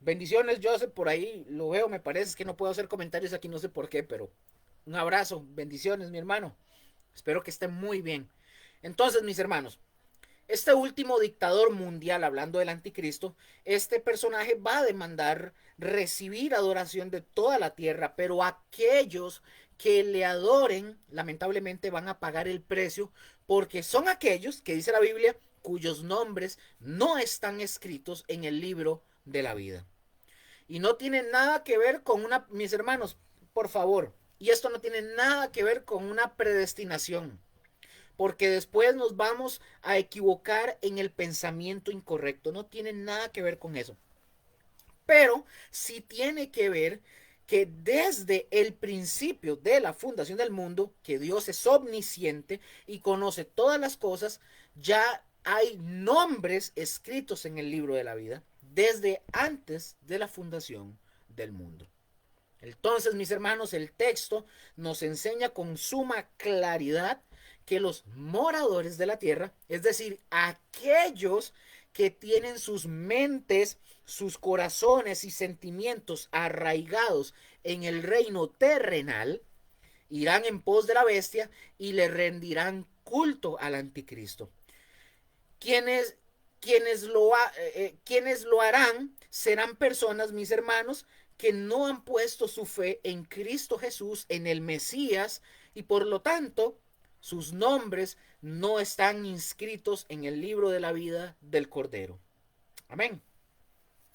S1: Bendiciones, Joseph, por ahí lo veo, me parece que no puedo hacer comentarios aquí, no sé por qué, pero un abrazo, bendiciones, mi hermano. Espero que esté muy bien. Entonces, mis hermanos, este último dictador mundial, hablando del anticristo, este personaje va a demandar recibir adoración de toda la tierra, pero aquellos que le adoren, lamentablemente van a pagar el precio, porque son aquellos, que dice la Biblia, cuyos nombres no están escritos en el libro de la vida. Y no tiene nada que ver con una, mis hermanos, por favor, y esto no tiene nada que ver con una predestinación, porque después nos vamos a equivocar en el pensamiento incorrecto. No tiene nada que ver con eso. Pero sí tiene que ver que desde el principio de la fundación del mundo, que Dios es omnisciente y conoce todas las cosas, ya hay nombres escritos en el libro de la vida desde antes de la fundación del mundo. Entonces, mis hermanos, el texto nos enseña con suma claridad que los moradores de la tierra, es decir, aquellos que tienen sus mentes, sus corazones y sentimientos arraigados en el reino terrenal, irán en pos de la bestia y le rendirán culto al anticristo. Quienes, quienes lo harán serán personas, mis hermanos, que no han puesto su fe en Cristo Jesús, en el Mesías, y por lo tanto sus nombres no están inscritos en el libro de la vida del Cordero. Amén.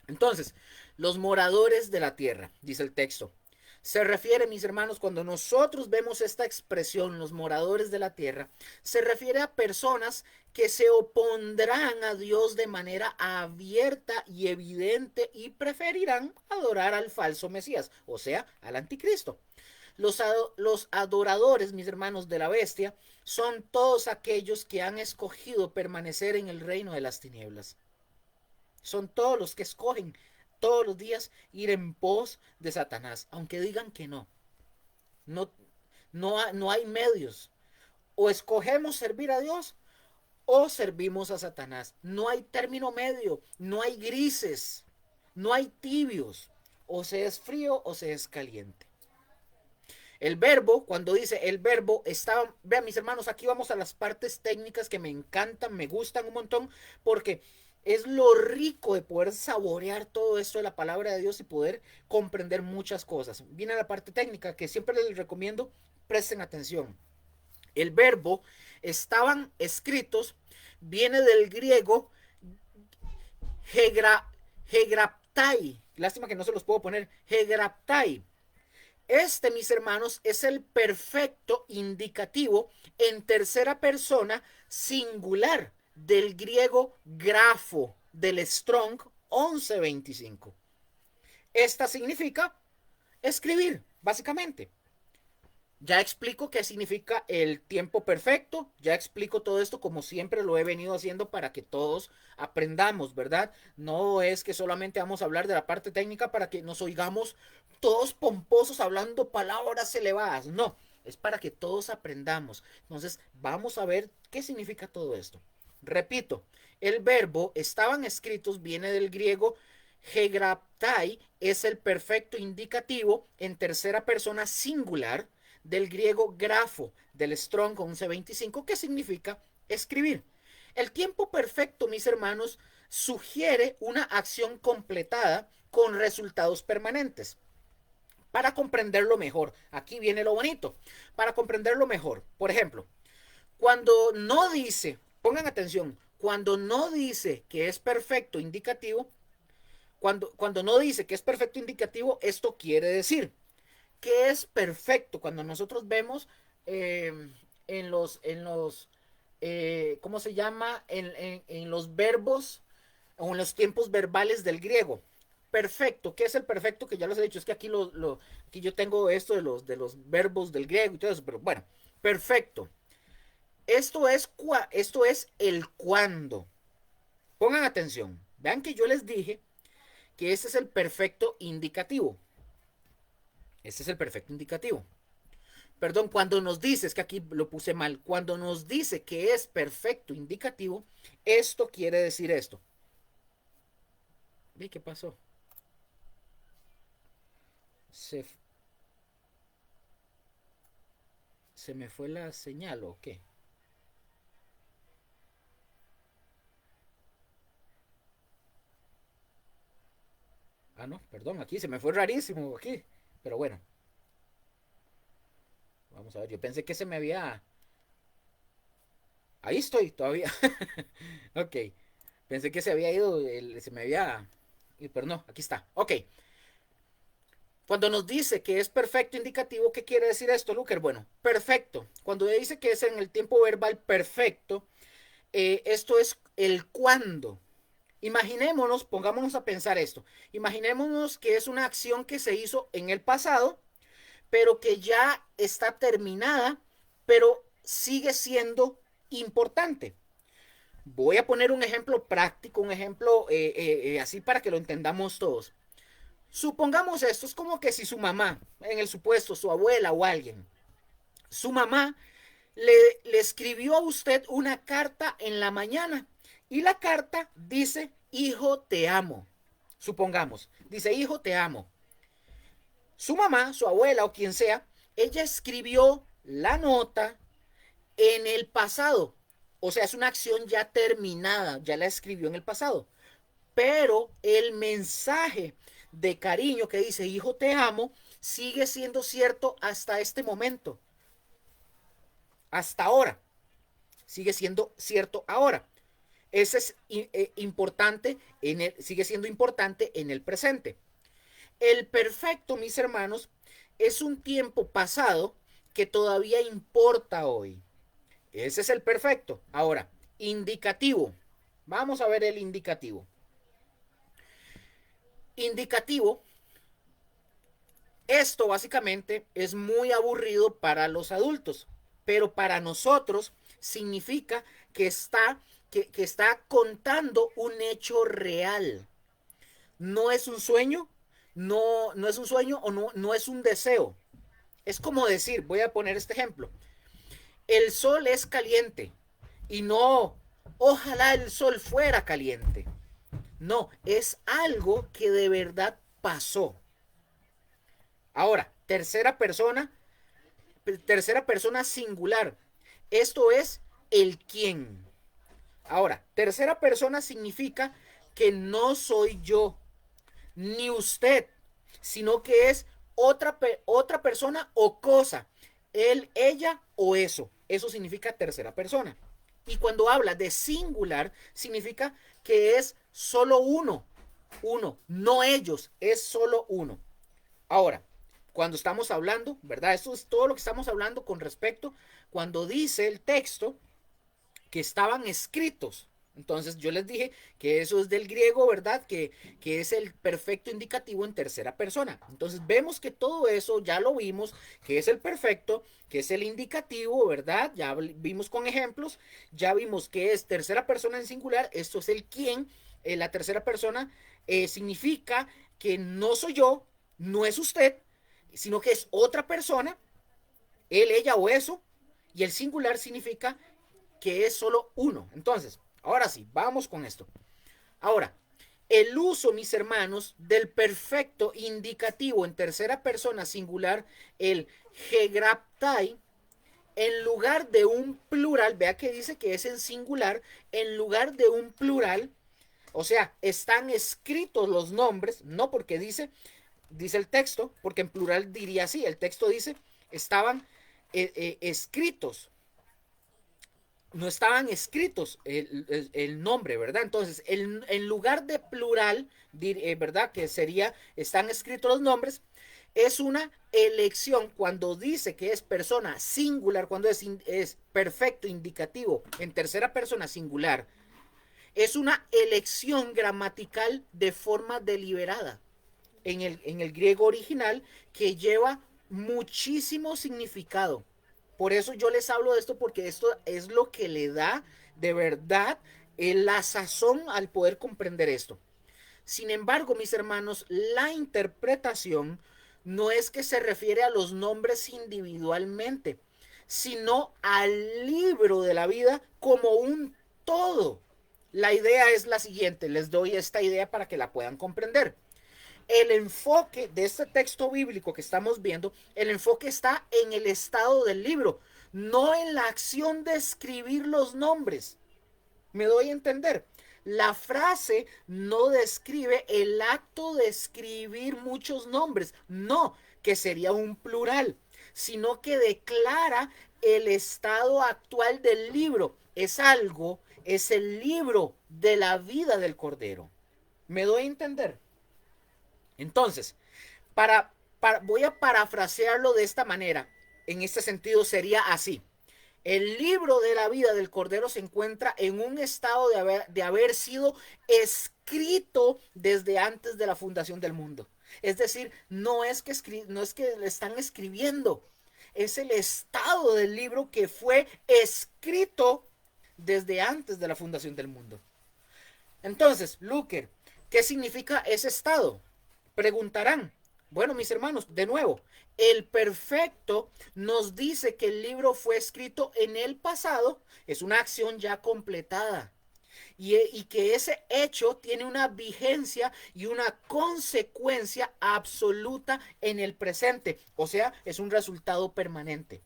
S1: Entonces, los moradores de la tierra, dice el texto, se refiere, mis hermanos, cuando nosotros vemos esta expresión, los moradores de la tierra, se refiere a personas que se opondrán a Dios de manera abierta y evidente y preferirán adorar al falso Mesías, o sea, al anticristo. Los adoradores, mis hermanos, de la bestia, son todos aquellos que han escogido permanecer en el reino de las tinieblas. Son todos los que escogen todos los días ir en pos de Satanás, aunque digan que no. No, no hay medios. O escogemos servir a Dios o servimos a Satanás. No hay término medio, no hay grises, no hay tibios. O se es frío o se es caliente. El verbo, cuando dice el verbo, está, vean mis hermanos, aquí vamos a las partes técnicas que me encantan, me gustan un montón, porque es lo rico de poder saborear todo esto de la palabra de Dios y poder comprender muchas cosas. Viene la parte técnica que siempre les recomiendo, presten atención. El verbo estaban escritos, viene del griego hegraptai. Lástima que no se los puedo poner. Hegraptai. Este, mis hermanos, es el perfecto indicativo en tercera persona singular del griego grafo del Strong 1125. Esta significa escribir, básicamente. Ya explico qué significa el tiempo perfecto, ya explico todo esto como siempre lo he venido haciendo para que todos aprendamos, ¿verdad? No es que solamente vamos a hablar de la parte técnica para que nos oigamos todos pomposos hablando palabras elevadas, no, es para que todos aprendamos. Entonces, vamos a ver qué significa todo esto. Repito, el verbo estaban escritos viene del griego hegraptai, es el perfecto indicativo en tercera persona singular del griego grafo del Strong 1125 que significa escribir. El tiempo perfecto, mis hermanos, sugiere una acción completada con resultados permanentes. Para comprenderlo mejor, aquí viene lo bonito, para comprenderlo mejor, por ejemplo, cuando no dice, pongan atención, cuando no dice que es perfecto indicativo, cuando no dice que es perfecto indicativo, esto quiere decir que es perfecto. Cuando nosotros vemos ¿cómo se llama? En los verbos o en los tiempos verbales del griego. Perfecto, ¿qué es el perfecto? Que ya los he dicho, es que aquí yo tengo esto de los verbos del griego y todo eso, pero bueno, perfecto. Esto es el cuando. Pongan atención, vean que yo les dije que este es el perfecto indicativo. Este es el perfecto indicativo. Perdón, cuando nos dice, es que aquí lo puse mal, cuando nos dice que es perfecto indicativo, esto quiere decir esto. ¿Y qué pasó? ¿Se, ¿Se me fue la señal o qué? Ah, no, perdón, aquí se me fue rarísimo aquí. Pero bueno, vamos a ver, yo pensé que se me había... Ahí estoy todavía. Ok, pensé que se había ido, se me había... Pero no, aquí está. Ok, cuando nos dice que es perfecto indicativo, ¿qué quiere decir esto, Luker? Bueno, perfecto. Cuando dice que es en el tiempo verbal perfecto, esto es el cuándo. Imaginémonos, pongámonos a pensar esto. Imaginémonos que es una acción que se hizo en el pasado, pero que ya está terminada, pero sigue siendo importante. Voy a poner un ejemplo práctico, un ejemplo así para que lo entendamos todos. Supongamos esto, es como que si su mamá, en el supuesto, su abuela o alguien, su mamá le, le escribió a usted una carta en la mañana y la carta dice, hijo, te amo. Supongamos, dice, hijo, te amo. Su mamá, su abuela o quien sea, ella escribió la nota en el pasado. O sea, es una acción ya terminada, ya la escribió en el pasado. Pero el mensaje de cariño que dice, hijo, te amo, sigue siendo cierto hasta este momento. Hasta ahora. Sigue siendo cierto ahora. Ese es importante, sigue siendo importante en el presente. El perfecto, mis hermanos, es un tiempo pasado que todavía importa hoy. Ese es el perfecto. Ahora, indicativo. Vamos a ver el indicativo. Indicativo, esto básicamente es muy aburrido para los adultos, pero para nosotros significa que está contando un hecho real. No es un sueño, no es un sueño o no es un deseo. Es como decir, voy a poner este ejemplo, el sol es caliente y no, ojalá el sol fuera caliente. No, es algo que de verdad pasó. Ahora, tercera persona singular. Esto es el quién. Ahora, tercera persona significa que no soy yo, ni usted, sino que es otra persona o cosa. Él, ella o eso. Eso significa tercera persona. Y cuando habla de singular, significa que es solo uno. Uno, no ellos, es solo uno. Ahora, cuando estamos hablando, ¿verdad? Esto es todo lo que estamos hablando con respecto cuando dice el texto que estaban escritos. Entonces yo les dije que eso es del griego, ¿verdad? Que es el perfecto indicativo en tercera persona. Entonces vemos que todo eso ya lo vimos, que es el perfecto, que es el indicativo, ¿verdad? Ya vimos con ejemplos, ya vimos que es tercera persona en singular, esto es el quién, la tercera persona significa que no soy yo, no es usted, sino que es otra persona, él, ella o eso, y el singular significa que es solo uno. Entonces, ahora sí, vamos con esto. Ahora, el uso, mis hermanos, del perfecto indicativo en tercera persona singular, el hegraptai, en lugar de un plural, vea que dice que es en singular, en lugar de un plural, o sea, están escritos los nombres, no porque dice el texto, porque en plural diría así, el texto dice, estaban escritos, no estaban escritos el nombre, ¿verdad? Entonces, en lugar de plural, ¿verdad? Que sería, están escritos los nombres, es una elección cuando dice que es persona singular, cuando es perfecto indicativo en tercera persona singular, es una elección gramatical de forma deliberada en el griego original que lleva muchísimo significado. Por eso yo les hablo de esto, porque esto es lo que le da de verdad la sazón al poder comprender esto. Sin embargo, mis hermanos, la interpretación no es que se refiere a los nombres individualmente, sino al libro de la vida como un todo. La idea es la siguiente, les doy esta idea para que la puedan comprender. El enfoque de este texto bíblico que estamos viendo, el enfoque está en el estado del libro, no en la acción de escribir los nombres. ¿Me doy a entender? La frase no describe el acto de escribir muchos nombres, no, que sería un plural, sino que declara el estado actual del libro. Es algo, es el libro de la vida del Cordero. ¿Me doy a entender? Entonces, voy a parafrasearlo de esta manera. En este sentido sería así. El libro de la vida del Cordero se encuentra en un estado de haber sido escrito desde antes de la fundación del mundo. Es decir, no es que le están escribiendo, es el estado del libro que fue escrito desde antes de la fundación del mundo. Entonces, Luker, ¿qué significa ese estado? Preguntarán. Bueno, mis hermanos, de nuevo, el perfecto nos dice que el libro fue escrito en el pasado, es una acción ya completada. Y que ese hecho tiene una vigencia y una consecuencia absoluta en el presente. O sea, es un resultado permanente.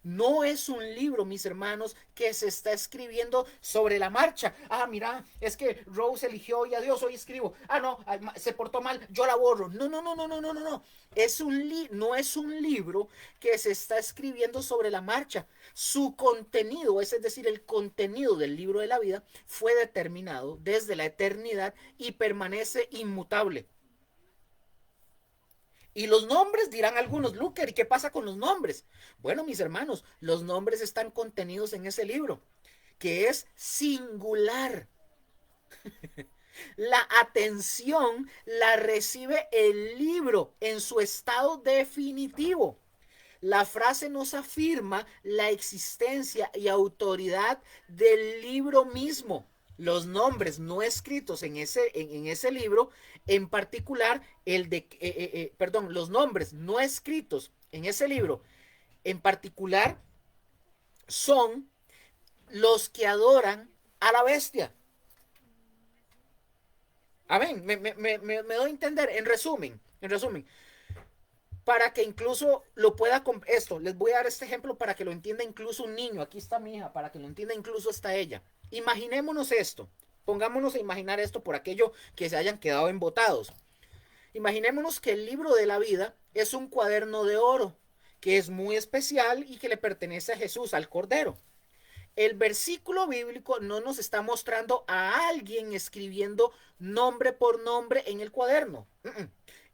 S1: No es un libro, mis hermanos, que se está escribiendo sobre la marcha. Ah, mira, es que Rose eligió y adiós, hoy escribo. Ah, no, se portó mal, yo la borro. No, no, no, no, no, no, no, no. No es un libro que se está escribiendo sobre la marcha. Su contenido, es decir, el contenido del libro de la vida, fue determinado desde la eternidad y permanece inmutable. Y los nombres, dirán algunos, Luker, ¿y qué pasa con los nombres? Bueno, mis hermanos, los nombres están contenidos en ese libro, que es singular. La atención la recibe el libro en su estado definitivo. La frase nos afirma la existencia y autoridad del libro mismo. Los nombres no escritos en ese libro, en particular perdón, los nombres no escritos en ese libro, en particular, son los que adoran a la bestia. Amén, me doy a entender, en resumen, para que incluso lo pueda, esto, les voy a dar este ejemplo para que lo entienda incluso un niño, aquí está mi hija, para que lo entienda incluso hasta ella. Imaginémonos esto, pongámonos a imaginar esto por aquello que se hayan quedado embotados. Imaginémonos que el libro de la vida es un cuaderno de oro, que es muy especial y que le pertenece a Jesús, al Cordero. El versículo bíblico no nos está mostrando a alguien escribiendo nombre por nombre en el cuaderno.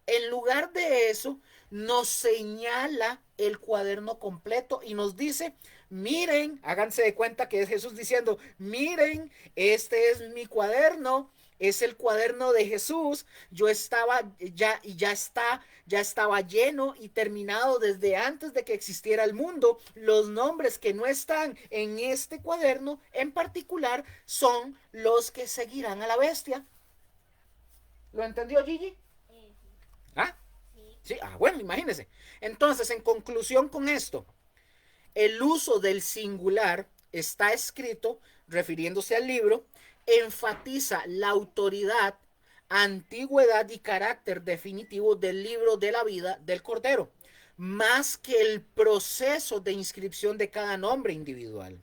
S1: En lugar de eso, nos señala el cuaderno completo y nos dice, miren, háganse de cuenta que es Jesús diciendo, miren, este es mi cuaderno, es el cuaderno de Jesús. Yo estaba ya estaba lleno y terminado desde antes de que existiera el mundo. Los nombres que no están en este cuaderno en particular son los que seguirán a la bestia. ¿Lo entendió, Gigi? ¿Ah? Sí, bueno, imagínense. Entonces, en conclusión con esto, el uso del singular está escrito, refiriéndose al libro, enfatiza la autoridad, antigüedad y carácter definitivo del libro de la vida del Cordero, más que el proceso de inscripción de cada nombre individual.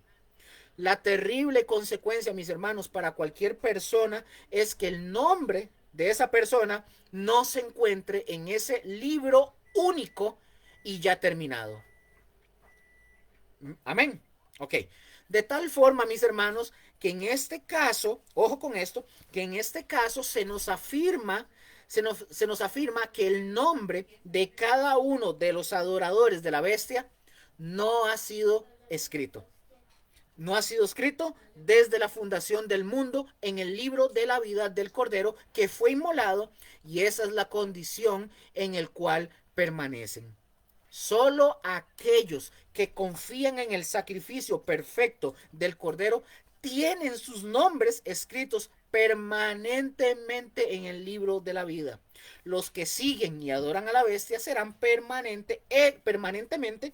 S1: La terrible consecuencia, mis hermanos, para cualquier persona es que el nombre de esa persona no se encuentre en ese libro único y ya terminado. Amén. Ok. De tal forma, mis hermanos, que en este caso, ojo con esto, que en este caso se nos afirma que el nombre de cada uno de los adoradores de la bestia no ha sido escrito. No ha sido escrito desde la fundación del mundo en el libro de la vida del Cordero que fue inmolado, y esa es la condición en el cual permanecen. Solo aquellos que confían en el sacrificio perfecto del Cordero tienen sus nombres escritos permanentemente en el libro de la vida. Los que siguen y adoran a la bestia serán permanentemente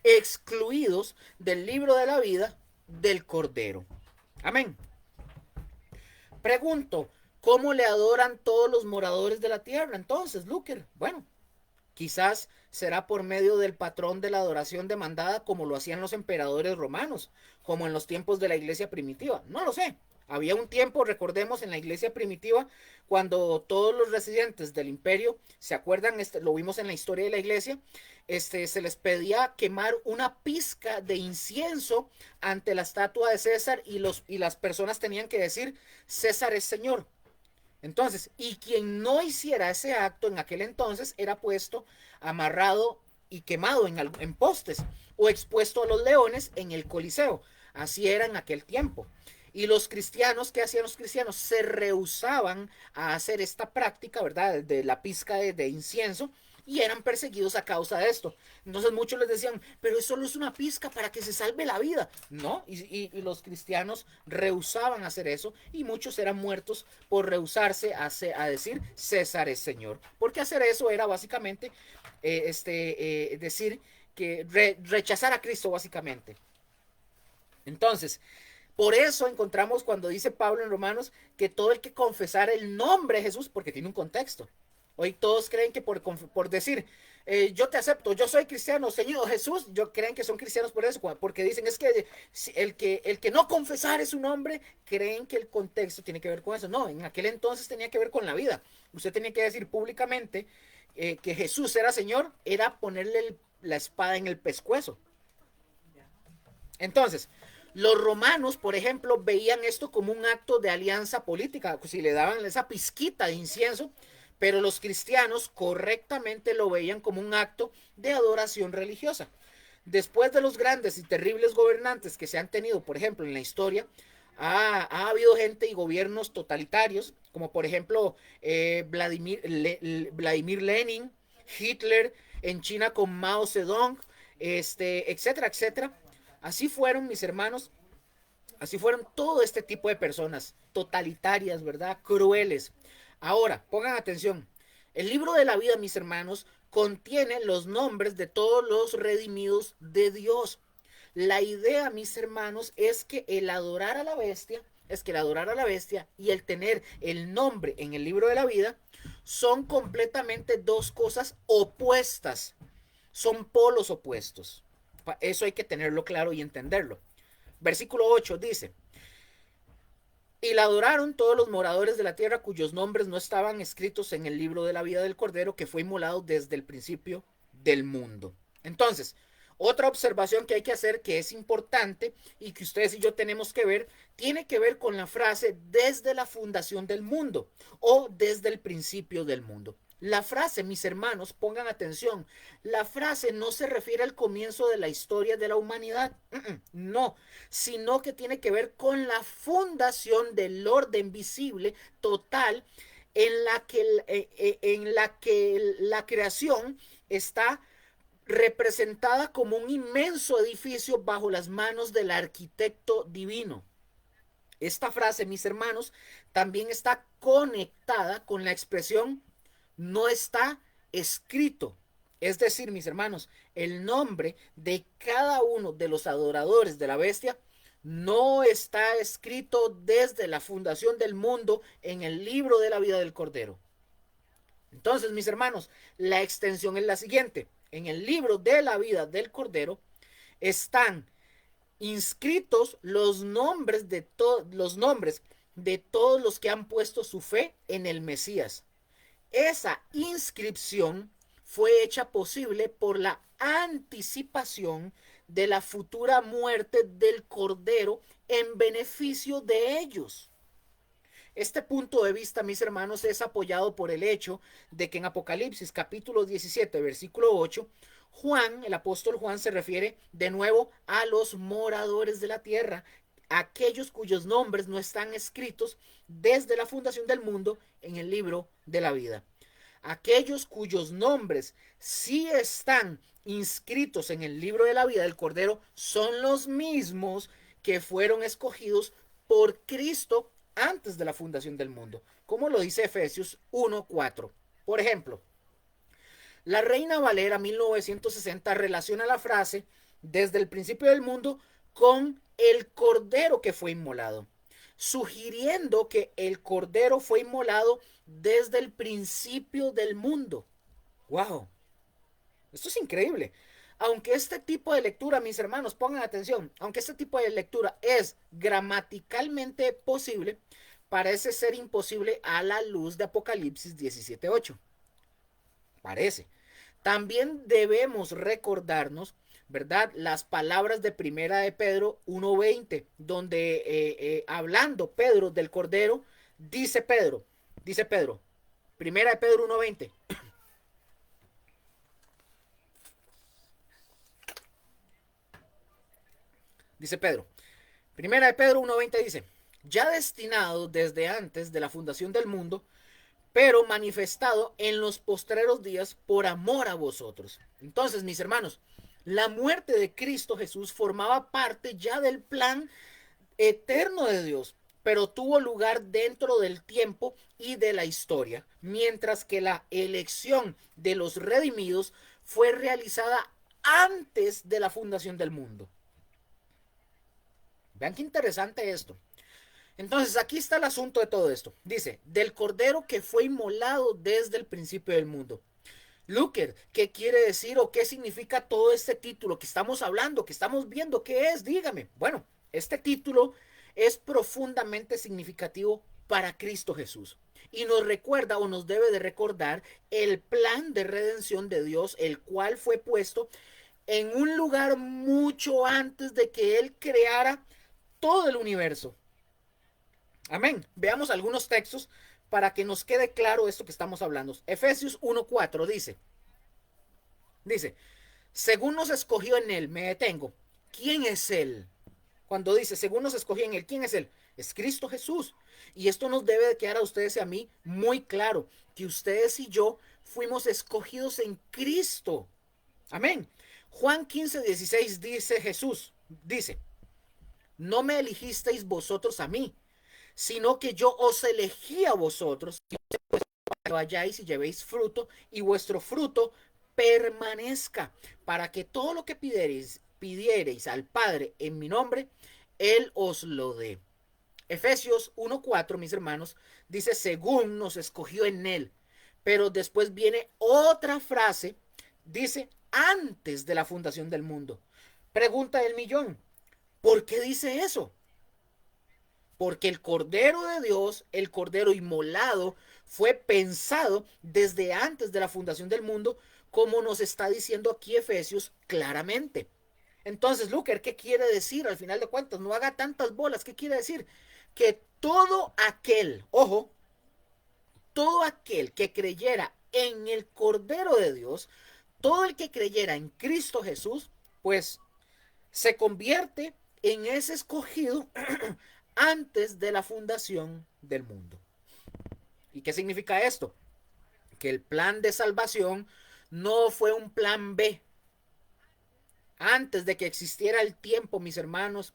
S1: excluidos del libro de la vida del Cordero. Amén. Pregunto, ¿cómo le adoran todos los moradores de la tierra entonces, Luker? Bueno, quizás será por medio del patrón de la adoración demandada como lo hacían los emperadores romanos, como en los tiempos de la iglesia primitiva. No lo sé. Había un tiempo, recordemos, en la iglesia primitiva, cuando todos los residentes del imperio, ¿se acuerdan? Lo vimos en la historia de la iglesia, se les pedía quemar una pizca de incienso ante la estatua de César y las personas tenían que decir, César es Señor. Entonces, y quien no hiciera ese acto en aquel entonces era puesto amarrado y quemado en postes o expuesto a los leones en el Coliseo. Así era en aquel tiempo. Y los cristianos, ¿qué hacían los cristianos? Se rehusaban a hacer esta práctica, ¿verdad? De la pizca de incienso, y eran perseguidos a causa de esto. Entonces muchos les decían, pero eso solo es una pizca para que se salve la vida. No, y los cristianos rehusaban hacer eso, y muchos eran muertos por rehusarse a decir César es Señor. Porque hacer eso era básicamente decir que rechazar a Cristo básicamente. Entonces, por eso encontramos cuando dice Pablo en Romanos que todo el que confesara el nombre de Jesús, porque tiene un contexto. Hoy todos creen que por decir, yo te acepto, yo soy cristiano, Señor Jesús, yo creen que son cristianos por eso, porque dicen es que el que no confesare su nombre, creen que el contexto tiene que ver con eso. No, en aquel entonces tenía que ver con la vida. Usted tenía que decir públicamente que Jesús era Señor, era ponerle la espada en el pescuezo. Entonces, los romanos, por ejemplo, veían esto como un acto de alianza política, si le daban esa pizquita de incienso, pero los cristianos correctamente lo veían como un acto de adoración religiosa. Después de los grandes y terribles gobernantes que se han tenido, por ejemplo, en la historia, ha habido gente y gobiernos totalitarios, como por ejemplo Vladimir Lenin, Hitler, en China con Mao Zedong, etcétera, etcétera. Así fueron, mis hermanos, así fueron todo este tipo de personas totalitarias, ¿verdad? Crueles. Ahora, pongan atención. El libro de la vida, mis hermanos, contiene los nombres de todos los redimidos de Dios. La idea, mis hermanos, es que el adorar a la bestia, y el tener el nombre en el libro de la vida son completamente dos cosas opuestas. Son polos opuestos. Eso hay que tenerlo claro y entenderlo. Versículo 8 dice, y la adoraron todos los moradores de la tierra cuyos nombres no estaban escritos en el libro de la vida del Cordero que fue inmolado desde el principio del mundo. Entonces, otra observación que hay que hacer, que es importante y que ustedes y yo tenemos que ver, tiene que ver con la frase desde la fundación del mundo o desde el principio del mundo. La frase, mis hermanos, pongan atención, la frase no se refiere al comienzo de la historia de la humanidad, no, sino que tiene que ver con la fundación del orden visible total en la que la creación está representada como un inmenso edificio bajo las manos del arquitecto divino. Esta frase, mis hermanos, también está conectada con la expresión no está escrito. Es decir, mis hermanos, el nombre de cada uno de los adoradores de la bestia no está escrito desde la fundación del mundo en el libro de la vida del Cordero. Entonces, mis hermanos, la extensión es la siguiente. En el libro de la vida del Cordero están inscritos los nombres de todos los que han puesto su fe en el Mesías. Esa inscripción fue hecha posible por la anticipación de la futura muerte del Cordero en beneficio de ellos. Este punto de vista, mis hermanos, es apoyado por el hecho de que en Apocalipsis capítulo 17, versículo 8, Juan, el apóstol Juan, se refiere de nuevo a los moradores de la tierra, aquellos cuyos nombres no están escritos desde la fundación del mundo en el libro de la vida. Aquellos cuyos nombres sí están inscritos en el libro de la vida del Cordero son los mismos que fueron escogidos por Cristo antes de la fundación del mundo, como lo dice Efesios 1:4. Por ejemplo, la Reina Valera 1960 relaciona la frase desde el principio del mundo con el Cordero que fue inmolado, sugiriendo que el Cordero fue inmolado desde el principio del mundo. ¡Wow! Esto es increíble. Aunque este tipo de lectura, mis hermanos, pongan atención, aunque este tipo de lectura es gramaticalmente posible, parece ser imposible a la luz de Apocalipsis 17:8. Parece. También debemos recordarnos, ¿verdad? Las palabras de Primera de Pedro 1:20, donde hablando Pedro del Cordero, dice Pedro, Primera de Pedro 1:20. Dice Pedro, Primera de Pedro 1:20 dice, ya destinado desde antes de la fundación del mundo, pero manifestado en los postreros días por amor a vosotros. Entonces, mis hermanos, la muerte de Cristo Jesús formaba parte ya del plan eterno de Dios, pero tuvo lugar dentro del tiempo y de la historia, mientras que la elección de los redimidos fue realizada antes de la fundación del mundo. Vean qué interesante esto. Entonces, aquí está el asunto de todo esto. Dice, del Cordero que fue inmolado desde el principio del mundo. Luker, ¿qué quiere decir o qué significa todo este título que estamos hablando, que estamos viendo? ¿Qué es? Dígame. Bueno, este título es profundamente significativo para Cristo Jesús. Y nos recuerda o nos debe de recordar el plan de redención de Dios, el cual fue puesto en un lugar mucho antes de que Él creara todo el universo. Amén. Veamos algunos textos para que nos quede claro esto que estamos hablando. Efesios 1:4 dice, según nos escogió en él, me detengo. ¿Quién es él? Cuando dice, según nos escogió en él, ¿quién es él? Es Cristo Jesús. Y esto nos debe de quedar a ustedes y a mí muy claro, que ustedes y yo fuimos escogidos en Cristo. Amén. Juan 15:16 dice Jesús, dice, no me elegisteis vosotros a mí, sino que yo os elegí a vosotros, que vayáis y llevéis fruto, y vuestro fruto permanezca, para que todo lo que pidiereis al Padre en mi nombre, Él os lo dé. Efesios 1:4, mis hermanos, dice, según nos escogió en Él, pero después viene otra frase, dice, antes de la fundación del mundo. Pregunta del millón, ¿por qué dice eso? Porque el Cordero de Dios, el Cordero inmolado, fue pensado desde antes de la fundación del mundo, como nos está diciendo aquí Efesios claramente. Entonces, Luker, ¿qué quiere decir? Al final de cuentas, no haga tantas bolas. ¿Qué quiere decir? Que todo aquel, ojo, todo aquel que creyera en el Cordero de Dios, todo el que creyera en Cristo Jesús, pues se convierte en ese escogido antes de la fundación del mundo. ¿Y qué significa esto? Que el plan de salvación no fue un plan B. Antes de que existiera el tiempo, mis hermanos,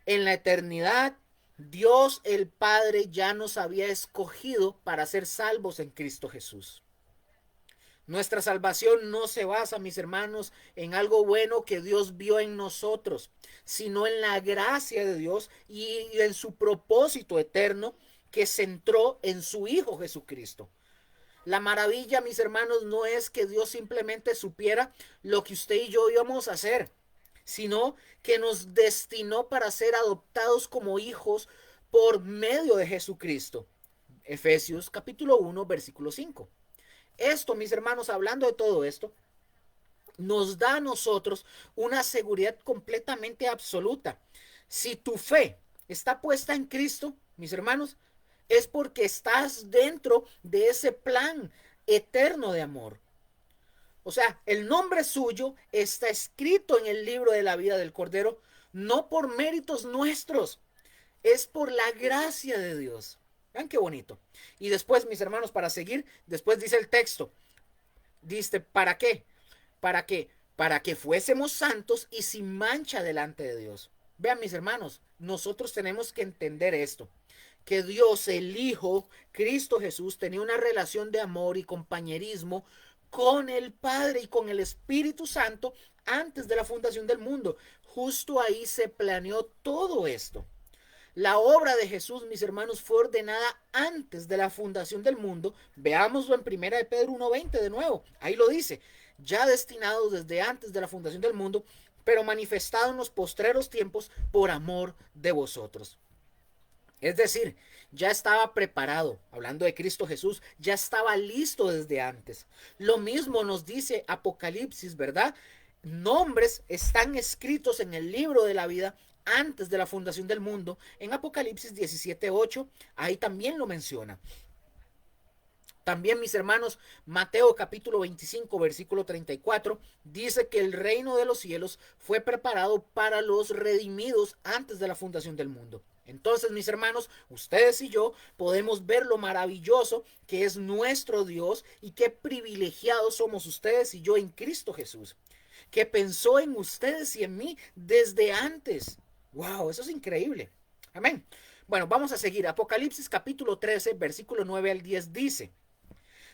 S1: en la eternidad, Dios el Padre ya nos había escogido para ser salvos en Cristo Jesús. Nuestra salvación no se basa, mis hermanos, en algo bueno que Dios vio en nosotros, sino en la gracia de Dios y en su propósito eterno que centró en su Hijo Jesucristo. La maravilla, mis hermanos, no es que Dios simplemente supiera lo que usted y yo íbamos a hacer, sino que nos destinó para ser adoptados como hijos por medio de Jesucristo. Efesios capítulo 1, versículo 5. Esto, mis hermanos, hablando de todo esto, nos da a nosotros una seguridad completamente absoluta. Si tu fe está puesta en Cristo, mis hermanos, es porque estás dentro de ese plan eterno de amor. O sea, el nombre suyo está escrito en el libro de la vida del Cordero, no por méritos nuestros, es por la gracia de Dios. Vean qué bonito. Y después, mis hermanos, para seguir, después dice el texto, dice, ¿para qué? ¿Para qué? Para que fuésemos santos y sin mancha delante de Dios. Vean, mis hermanos, nosotros tenemos que entender esto, que Dios, el Hijo, Cristo Jesús, tenía una relación de amor y compañerismo con el Padre y con el Espíritu Santo antes de la fundación del mundo. Justo ahí se planeó todo esto. La obra de Jesús, mis hermanos, fue ordenada antes de la fundación del mundo. Veámoslo en 1 de Pedro 1:20 de nuevo. Ahí lo dice, ya destinado desde antes de la fundación del mundo, pero manifestado en los postreros tiempos por amor de vosotros. Es decir, ya estaba preparado, hablando de Cristo Jesús, ya estaba listo desde antes. Lo mismo nos dice Apocalipsis, ¿verdad? Nombres están escritos en el libro de la vida antes de la fundación del mundo. En Apocalipsis 17:8, ahí también lo menciona. También, mis hermanos, Mateo capítulo 25, versículo 34, dice que el reino de los cielos fue preparado para los redimidos antes de la fundación del mundo. Entonces, mis hermanos, ustedes y yo podemos ver lo maravilloso que es nuestro Dios y qué privilegiados somos ustedes y yo en Cristo Jesús, que pensó en ustedes y en mí desde antes. ¡Wow! Eso es increíble. Amén. Bueno, vamos a seguir. Apocalipsis capítulo 13, versículo 9 al 10 dice: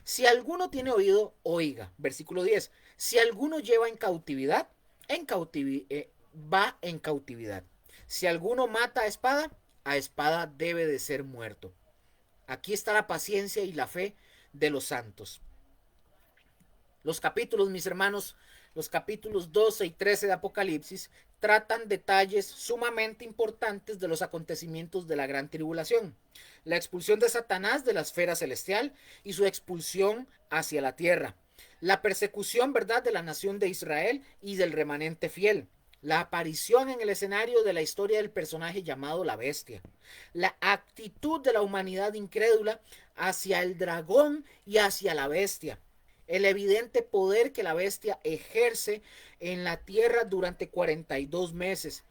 S1: si alguno tiene oído, oiga. Versículo 10. Si alguno lleva en cautividad, va en cautividad. Si alguno mata a espada debe de ser muerto. Aquí está la paciencia y la fe de los santos. Los capítulos, mis hermanos, los capítulos 12 y 13 de Apocalipsis tratan detalles sumamente importantes de los acontecimientos de la gran tribulación. La expulsión de Satanás de la esfera celestial y su expulsión hacia la tierra. La persecución, ¿verdad?, de la nación de Israel y del remanente fiel. La aparición en el escenario de la historia del personaje llamado la bestia. La actitud de la humanidad incrédula hacia el dragón y hacia la bestia. El evidente poder que la bestia ejerce en la tierra durante 42 meses.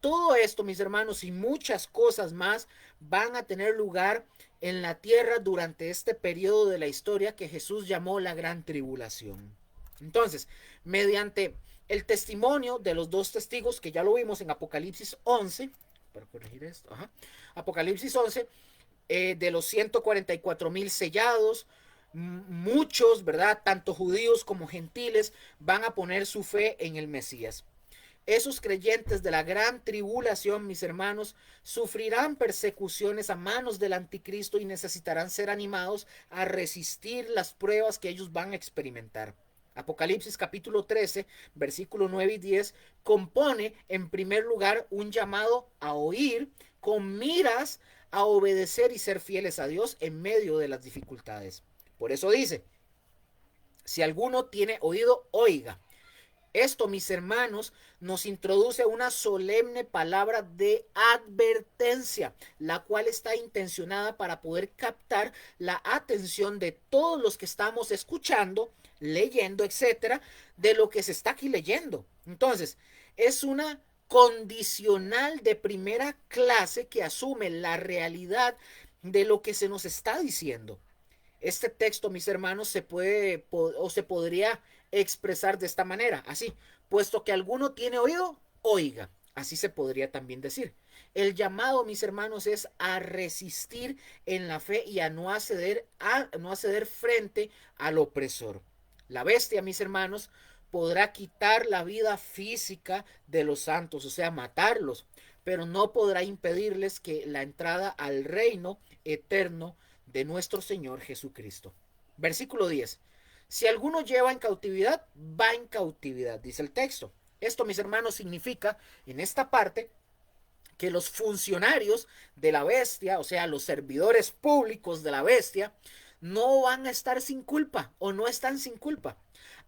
S1: Todo esto, mis hermanos, y muchas cosas más van a tener lugar en la tierra durante este periodo de la historia que Jesús llamó la gran tribulación. Entonces, mediante el testimonio de los dos testigos, que ya lo vimos en Apocalipsis 11, para corregir esto, Apocalipsis 11, de los 144,000 sellados, muchos, ¿verdad?, tanto judíos como gentiles, van a poner su fe en el Mesías. Esos creyentes de la gran tribulación, mis hermanos, sufrirán persecuciones a manos del anticristo y necesitarán ser animados a resistir las pruebas que ellos van a experimentar. Apocalipsis capítulo 13, versículo 9 y 10, compone en primer lugar un llamado a oír con miras a obedecer y ser fieles a Dios en medio de las dificultades. Por eso dice, si alguno tiene oído, oiga. Esto, mis hermanos, nos introduce una solemne palabra de advertencia, la cual está intencionada para poder captar la atención de todos los que estamos escuchando, leyendo, etcétera, de lo que se está aquí leyendo. Entonces, es una condicional de primera clase que asume la realidad de lo que se nos está diciendo. Este texto, mis hermanos, se podría expresar de esta manera, así, puesto que alguno tiene oído, oiga, así se podría también decir. El llamado, mis hermanos, es a resistir en la fe y a no acceder frente al opresor. La bestia, mis hermanos, podrá quitar la vida física de los santos, o sea, matarlos, pero no podrá impedirles que la entrada al reino eterno de nuestro Señor Jesucristo. Versículo 10. Si alguno lleva en cautividad, va en cautividad, dice el texto. Esto, mis hermanos, significa en esta parte que los funcionarios de la bestia, o sea, los servidores públicos de la bestia, no van a estar sin culpa o no están sin culpa.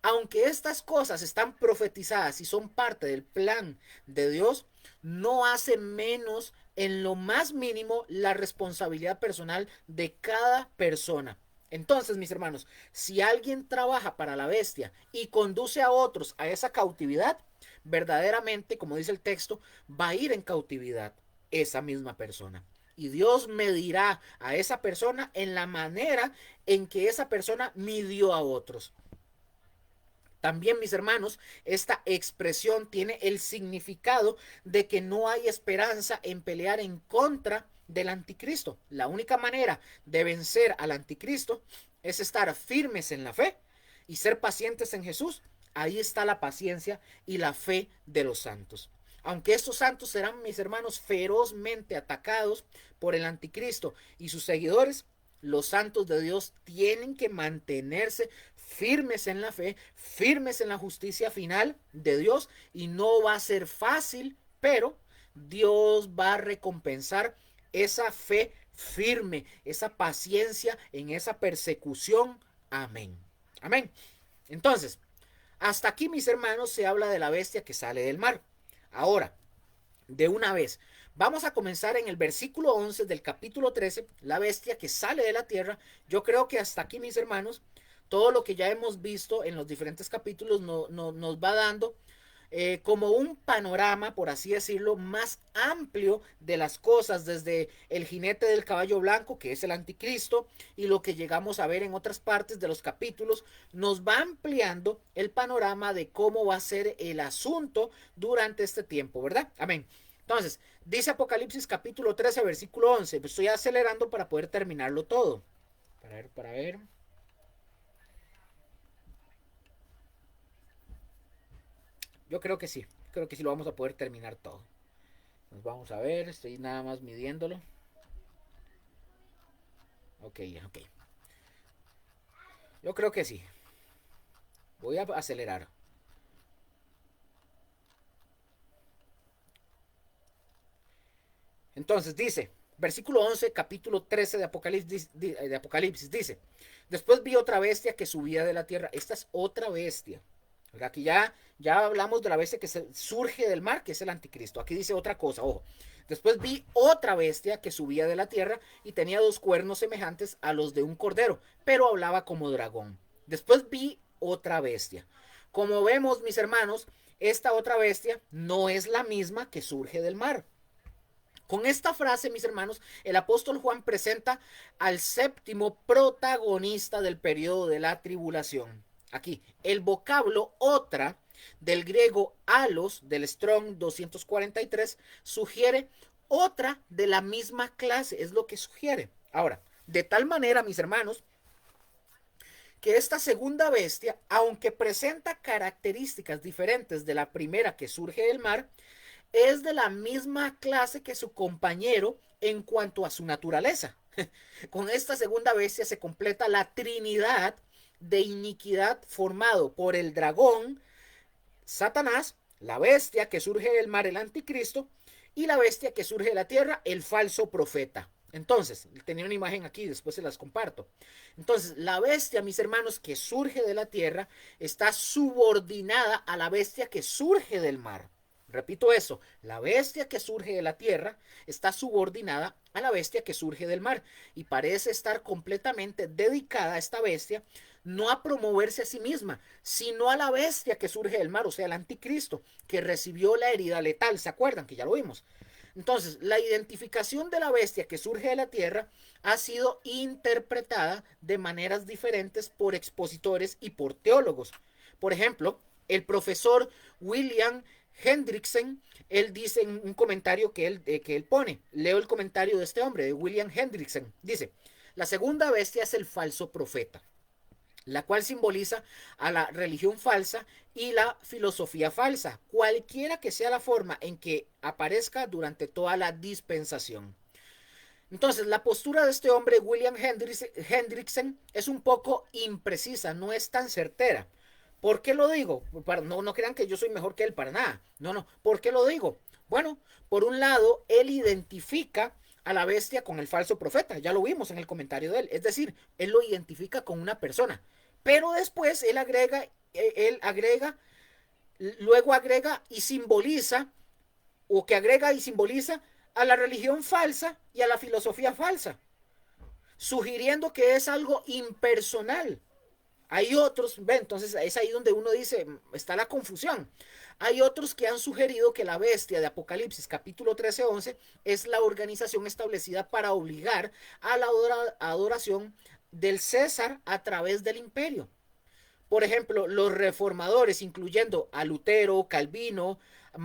S1: Aunque estas cosas están profetizadas y son parte del plan de Dios, no hace menos en lo más mínimo la responsabilidad personal de cada persona. Entonces, mis hermanos, si alguien trabaja para la bestia y conduce a otros a esa cautividad, verdaderamente, como dice el texto, va a ir en cautividad esa misma persona. Y Dios medirá a esa persona en la manera en que esa persona midió a otros. También, mis hermanos, esta expresión tiene el significado de que no hay esperanza en pelear en contra del anticristo. La única manera de vencer al anticristo es estar firmes en la fe y ser pacientes en Jesús. Ahí está la paciencia y la fe de los santos. Aunque estos santos serán, mis hermanos, ferozmente atacados por el anticristo y sus seguidores, los santos de Dios tienen que mantenerse firmes en la fe, firmes en la justicia final de Dios, y no va a ser fácil, pero Dios va a recompensar esa fe firme, esa paciencia en esa persecución. Amén. Amén. Entonces, hasta aquí, mis hermanos, se habla de la bestia que sale del mar. Ahora, de una vez, vamos a comenzar en el versículo 11 del capítulo 13, la bestia que sale de la tierra. Yo creo que hasta aquí, mis hermanos, todo lo que ya hemos visto en los diferentes capítulos nos va dando como un panorama, por así decirlo, más amplio de las cosas, desde el jinete del caballo blanco, que es el anticristo, y lo que llegamos a ver en otras partes de los capítulos, nos va ampliando el panorama de cómo va a ser el asunto durante este tiempo, ¿verdad? Amén. Entonces, dice Apocalipsis capítulo 13, versículo 11. Pues estoy acelerando para poder terminarlo todo. Para ver. Yo creo que sí lo vamos a poder terminar todo. Nos vamos a ver, estoy nada más midiéndolo. Ok, ok. Yo creo que sí. Voy a acelerar. Entonces dice, versículo 11, capítulo 13 de Apocalipsis dice, después vi otra bestia que subía de la tierra. Esta es otra bestia. Aquí ya hablamos de la bestia que surge del mar, que es el anticristo. Aquí dice otra cosa, ojo. Después vi otra bestia que subía de la tierra y tenía dos cuernos semejantes a los de un cordero, pero hablaba como dragón. Después vi otra bestia. Como vemos, mis hermanos, esta otra bestia no es la misma que surge del mar. Con esta frase, mis hermanos, el apóstol Juan presenta al séptimo protagonista del periodo de la tribulación. Aquí, el vocablo otra del griego alos del Strong 243 sugiere otra de la misma clase, es lo que sugiere. Ahora, de tal manera, mis hermanos, que esta segunda bestia, aunque presenta características diferentes de la primera que surge del mar, es de la misma clase que su compañero en cuanto a su naturaleza. Con esta segunda bestia se completa la trinidad de iniquidad formado por el dragón, Satanás, la bestia que surge del mar, el anticristo, y la bestia que surge de la tierra, el falso profeta. Entonces, tenía una imagen aquí, después se las comparto. Entonces, la bestia, mis hermanos, que surge de la tierra, está subordinada a la bestia que surge del mar. Repito eso, la bestia que surge de la tierra está subordinada a la bestia que surge del mar y parece estar completamente dedicada a esta bestia, no a promoverse a sí misma, sino a la bestia que surge del mar, o sea, el anticristo, que recibió la herida letal, ¿se acuerdan? Que ya lo vimos. Entonces, la identificación de la bestia que surge de la tierra ha sido interpretada de maneras diferentes por expositores y por teólogos. Por ejemplo, el profesor William Hendrickson, él dice en un comentario que él pone, leo el comentario de este hombre, de William Hendrickson, dice, la segunda bestia es el falso profeta, la cual simboliza a la religión falsa y la filosofía falsa, cualquiera que sea la forma en que aparezca durante toda la dispensación. Entonces, la postura de este hombre, William Hendrickson, es un poco imprecisa, no es tan certera. ¿Por qué lo digo? No crean que yo soy mejor que él para nada. No. ¿Por qué lo digo? Bueno, por un lado, él identifica a la bestia con el falso profeta. Ya lo vimos en el comentario de él. Es decir, él lo identifica con una persona. Pero después luego agrega y simboliza, o que agrega y simboliza a la religión falsa y a la filosofía falsa, sugiriendo que es algo impersonal. Hay otros, ve, entonces es ahí donde uno dice, está la confusión. Hay otros que han sugerido que la bestia de Apocalipsis capítulo 13-11 es la organización establecida para obligar a la adoración del César a través del imperio. Por ejemplo, los reformadores, incluyendo a Lutero, Calvino, a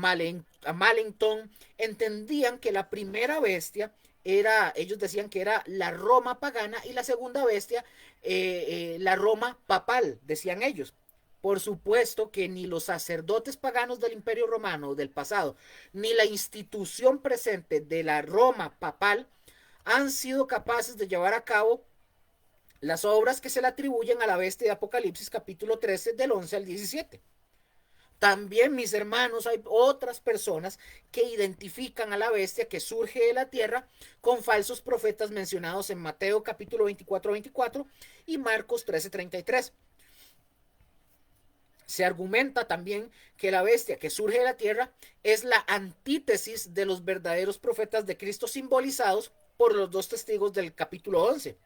S1: Melanchthon, entendían que la primera bestia ellos decían que era la Roma pagana y la segunda bestia, la Roma papal, decían ellos. Por supuesto que ni los sacerdotes paganos del Imperio Romano del pasado, ni la institución presente de la Roma papal han sido capaces de llevar a cabo las obras que se le atribuyen a la bestia de Apocalipsis capítulo 13 del 11 al 17. También, mis hermanos, hay otras personas que identifican a la bestia que surge de la tierra con falsos profetas mencionados en Mateo capítulo 24 y Marcos 13:33. Se argumenta también que la bestia que surge de la tierra es la antítesis de los verdaderos profetas de Cristo simbolizados por los dos testigos del capítulo 11.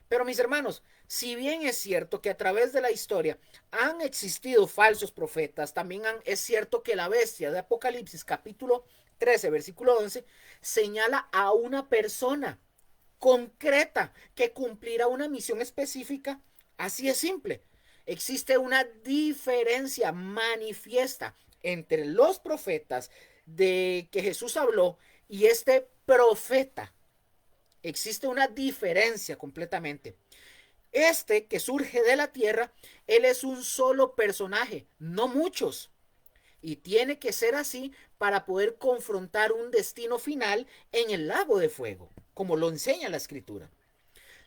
S1: Pero mis hermanos, si bien es cierto que a través de la historia han existido falsos profetas, también es cierto que la bestia de Apocalipsis capítulo 13, versículo 11, señala a una persona concreta que cumplirá una misión específica. Así es simple. Existe una diferencia manifiesta entre los profetas de que Jesús habló y este profeta. Existe una diferencia completamente. Este que surge de la tierra, él es un solo personaje, no muchos. Y tiene que ser así para poder confrontar un destino final en el lago de fuego, como lo enseña la escritura.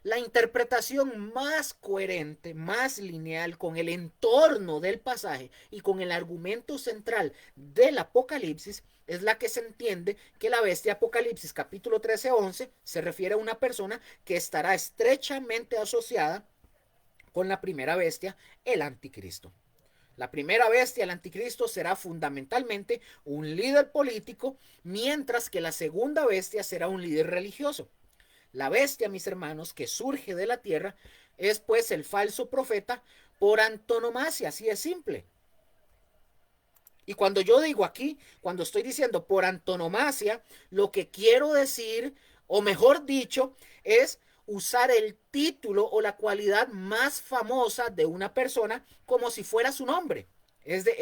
S1: La interpretación más coherente, más lineal con el entorno del pasaje y con el argumento central del Apocalipsis es la que se entiende que la bestia Apocalipsis capítulo 13-11 se refiere a una persona que estará estrechamente asociada con la primera bestia, el anticristo. La primera bestia, el anticristo, será fundamentalmente un líder político, mientras que la segunda bestia será un líder religioso. La bestia, mis hermanos, que surge de la tierra, es pues el falso profeta por antonomasia, así es simple. Y cuando yo digo aquí, cuando estoy diciendo por antonomasia, lo que quiero decir, o mejor dicho, es usar el título o la cualidad más famosa de una persona como si fuera su nombre.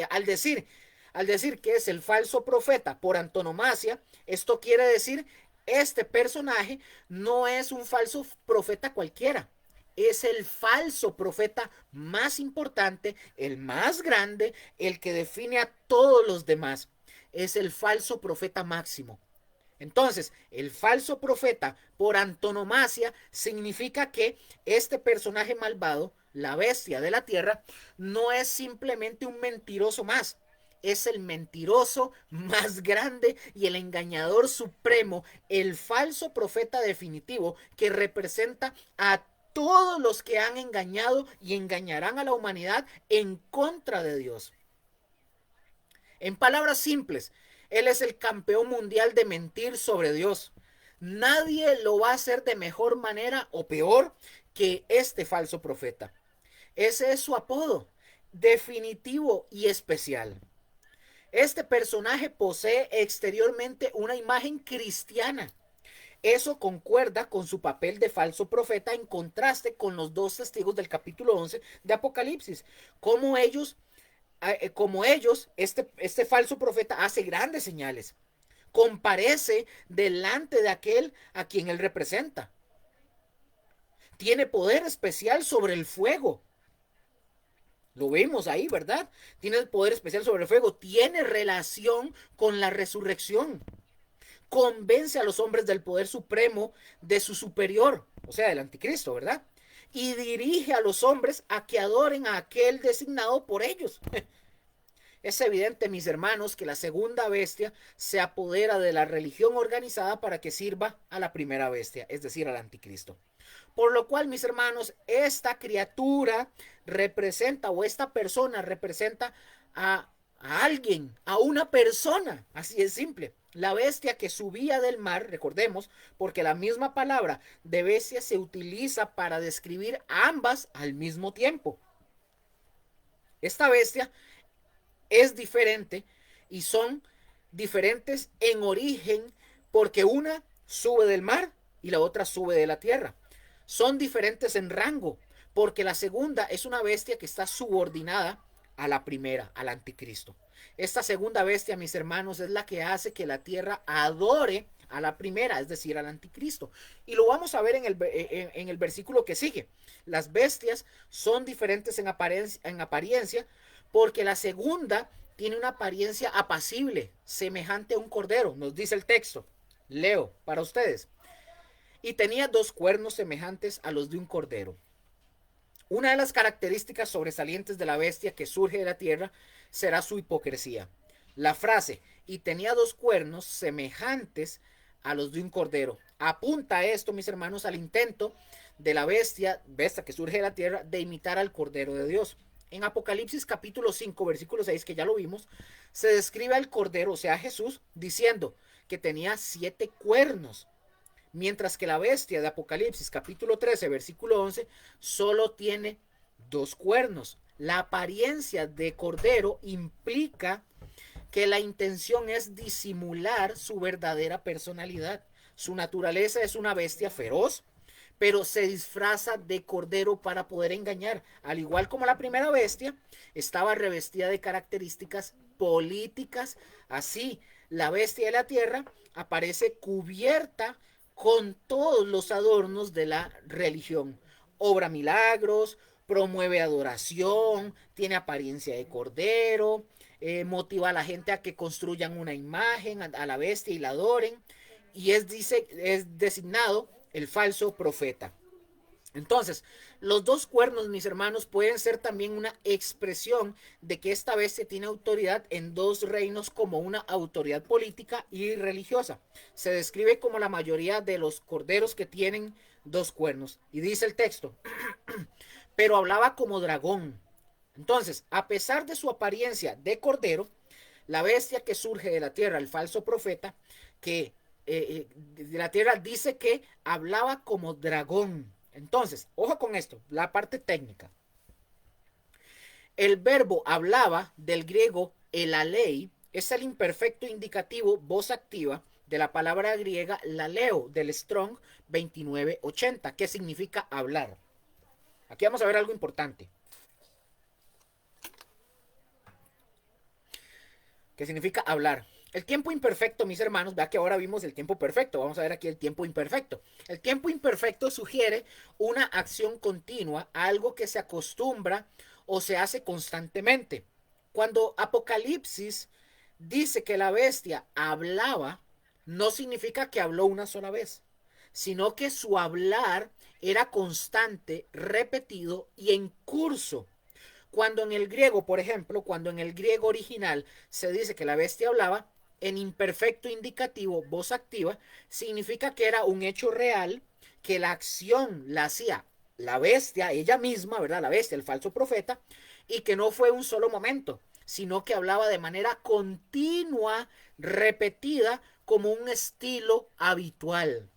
S1: Al decir que es el falso profeta por antonomasia, esto quiere decir este personaje no es un falso profeta cualquiera. Es el falso profeta más importante, el más grande, el que define a todos los demás. Es el falso profeta máximo. Entonces, el falso profeta por antonomasia significa que este personaje malvado, la bestia de la tierra, no es simplemente un mentiroso más. es el mentiroso más grande y el engañador supremo, el falso profeta definitivo que representa a todos los que han engañado y engañarán a la humanidad en contra de Dios. En palabras simples, él es el campeón mundial de mentir sobre Dios. Nadie lo va a hacer de mejor manera o peor que este falso profeta. Ese es su apodo, definitivo y especial. Este personaje posee exteriormente una imagen cristiana. Eso concuerda con su papel de falso profeta en contraste con los dos testigos del capítulo 11 de Apocalipsis. Como ellos, este falso profeta hace grandes señales. Comparece delante de aquel a quien él representa. Tiene poder especial sobre el fuego. Lo vemos ahí, ¿verdad? Tiene poder especial sobre el fuego. Tiene relación con la resurrección. Convence a los hombres del poder supremo de su superior, o sea, del anticristo, ¿verdad? Y dirige a los hombres a que adoren a aquel designado por ellos. Es evidente, mis hermanos, que la segunda bestia se apodera de la religión organizada para que sirva a la primera bestia, es decir, al anticristo. Por lo cual, mis hermanos, esta criatura representa, o esta persona representa a alguien, a una persona, así es simple. La bestia que subía del mar, recordemos, porque la misma palabra de bestia se utiliza para describir ambas al mismo tiempo. Esta bestia es diferente y son diferentes en origen porque una sube del mar y la otra sube de la tierra. Son diferentes en rango porque la segunda es una bestia que está subordinada a la primera, al anticristo. Esta segunda bestia, mis hermanos, es la que hace que la tierra adore a la primera, es decir, al anticristo. Y lo vamos a ver en el versículo que sigue. Las bestias son diferentes en apariencia porque la segunda tiene una apariencia apacible, semejante a un cordero, nos dice el texto. Leo para ustedes. Y tenía dos cuernos semejantes a los de un cordero. Una de las características sobresalientes de la bestia que surge de la tierra será su hipocresía. La frase, y tenía dos cuernos semejantes a los de un cordero, apunta a esto, mis hermanos, al intento de la bestia que surge de la tierra, de imitar al cordero de Dios. En Apocalipsis capítulo 5, versículo 6, que ya lo vimos, se describe al cordero, o sea, a Jesús, diciendo que tenía 7 cuernos. Mientras que la bestia de Apocalipsis capítulo 13, versículo 11, solo tiene 2 cuernos. La apariencia de cordero implica que la intención es disimular su verdadera personalidad. Su naturaleza es una bestia feroz, pero se disfraza de cordero para poder engañar. Al igual como la primera bestia, estaba revestida de características políticas. Así, la bestia de la tierra aparece cubierta con todos los adornos de la religión. Obra milagros, promueve adoración, tiene apariencia de cordero, motiva a la gente a que construyan una imagen a la bestia y la adoren. Y es designado el falso profeta. Entonces, los 2 cuernos, mis hermanos, pueden ser también una expresión de que esta bestia tiene autoridad en 2 reinos como una autoridad política y religiosa. Se describe como la mayoría de los corderos que tienen 2 cuernos. Y dice el texto, pero hablaba como dragón. Entonces, a pesar de su apariencia de cordero, la bestia que surge de la tierra, el falso profeta, que de la tierra, dice que hablaba como dragón. Entonces, ojo con esto, la parte técnica. El verbo hablaba, del griego elalei, es el imperfecto indicativo voz activa de la palabra griega laleo, del Strong 2980, que significa hablar. Aquí vamos a ver algo importante. Que significa hablar. El tiempo imperfecto, mis hermanos, vea que ahora vimos el tiempo perfecto. Vamos a ver aquí el tiempo imperfecto. El tiempo imperfecto sugiere una acción continua, algo que se acostumbra o se hace constantemente. Cuando Apocalipsis dice que la bestia hablaba, no significa que habló una sola vez, sino que su hablar era constante, repetido y en curso. Cuando en el griego, por ejemplo, cuando en el griego original se dice que la bestia hablaba, en imperfecto indicativo, voz activa, significa que era un hecho real, que la acción la hacía la bestia, ella misma, ¿verdad? La bestia, el falso profeta, y que no fue un solo momento, sino que hablaba de manera continua, repetida, como un estilo habitual.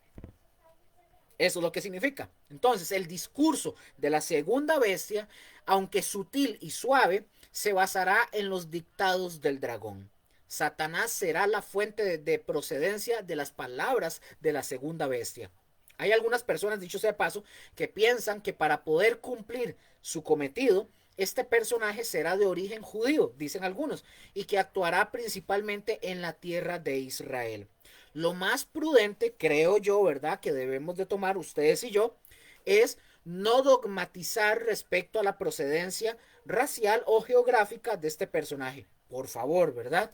S1: Eso es lo que significa. Entonces, el discurso de la segunda bestia, aunque sutil y suave, se basará en los dictados del dragón. Satanás será la fuente de procedencia de las palabras de la segunda bestia. Hay algunas personas, dicho sea de paso, que piensan que para poder cumplir su cometido, este personaje será de origen judío, dicen algunos, y que actuará principalmente en la tierra de Israel. Lo más prudente, creo yo, ¿verdad?, que debemos de tomar ustedes y yo, es no dogmatizar respecto a la procedencia racial o geográfica de este personaje. Por favor, ¿verdad?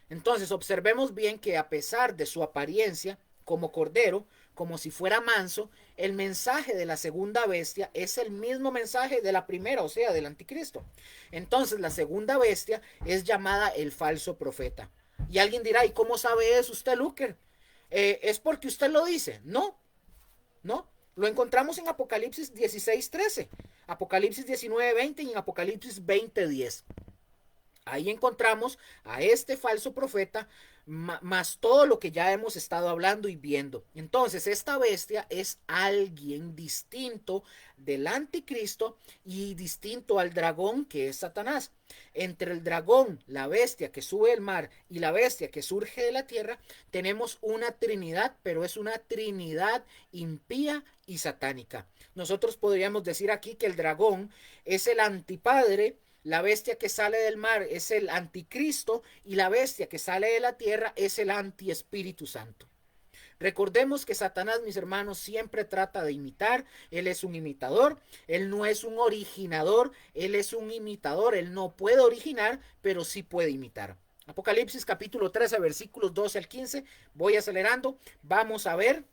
S1: Entonces, observemos bien que a pesar de su apariencia como cordero, como si fuera manso, el mensaje de la segunda bestia es el mismo mensaje de la primera, o sea, del anticristo. Entonces, la segunda bestia es llamada el falso profeta. Y alguien dirá, ¿y cómo sabe eso usted, Luker? ¿Es porque usted lo dice? No, no. Lo encontramos en Apocalipsis 16:13, Apocalipsis 19:20 y en Apocalipsis 20:10. Ahí encontramos a este falso profeta más todo lo que ya hemos estado hablando y viendo. Entonces, esta bestia es alguien distinto del anticristo y distinto al dragón que es Satanás. Entre el dragón, la bestia que sube del mar y la bestia que surge de la tierra, tenemos una trinidad, pero es una trinidad impía y satánica. Nosotros podríamos decir aquí que el dragón es el antipadre, la bestia que sale del mar es el anticristo y la bestia que sale de la tierra es el antiespíritu santo. Recordemos que Satanás, mis hermanos, siempre trata de imitar. Él es un imitador, él no es un originador, él es un imitador. Él no puede originar, pero sí puede imitar. Apocalipsis capítulo 13, versículos 12 al 15. Voy acelerando. Vamos a ver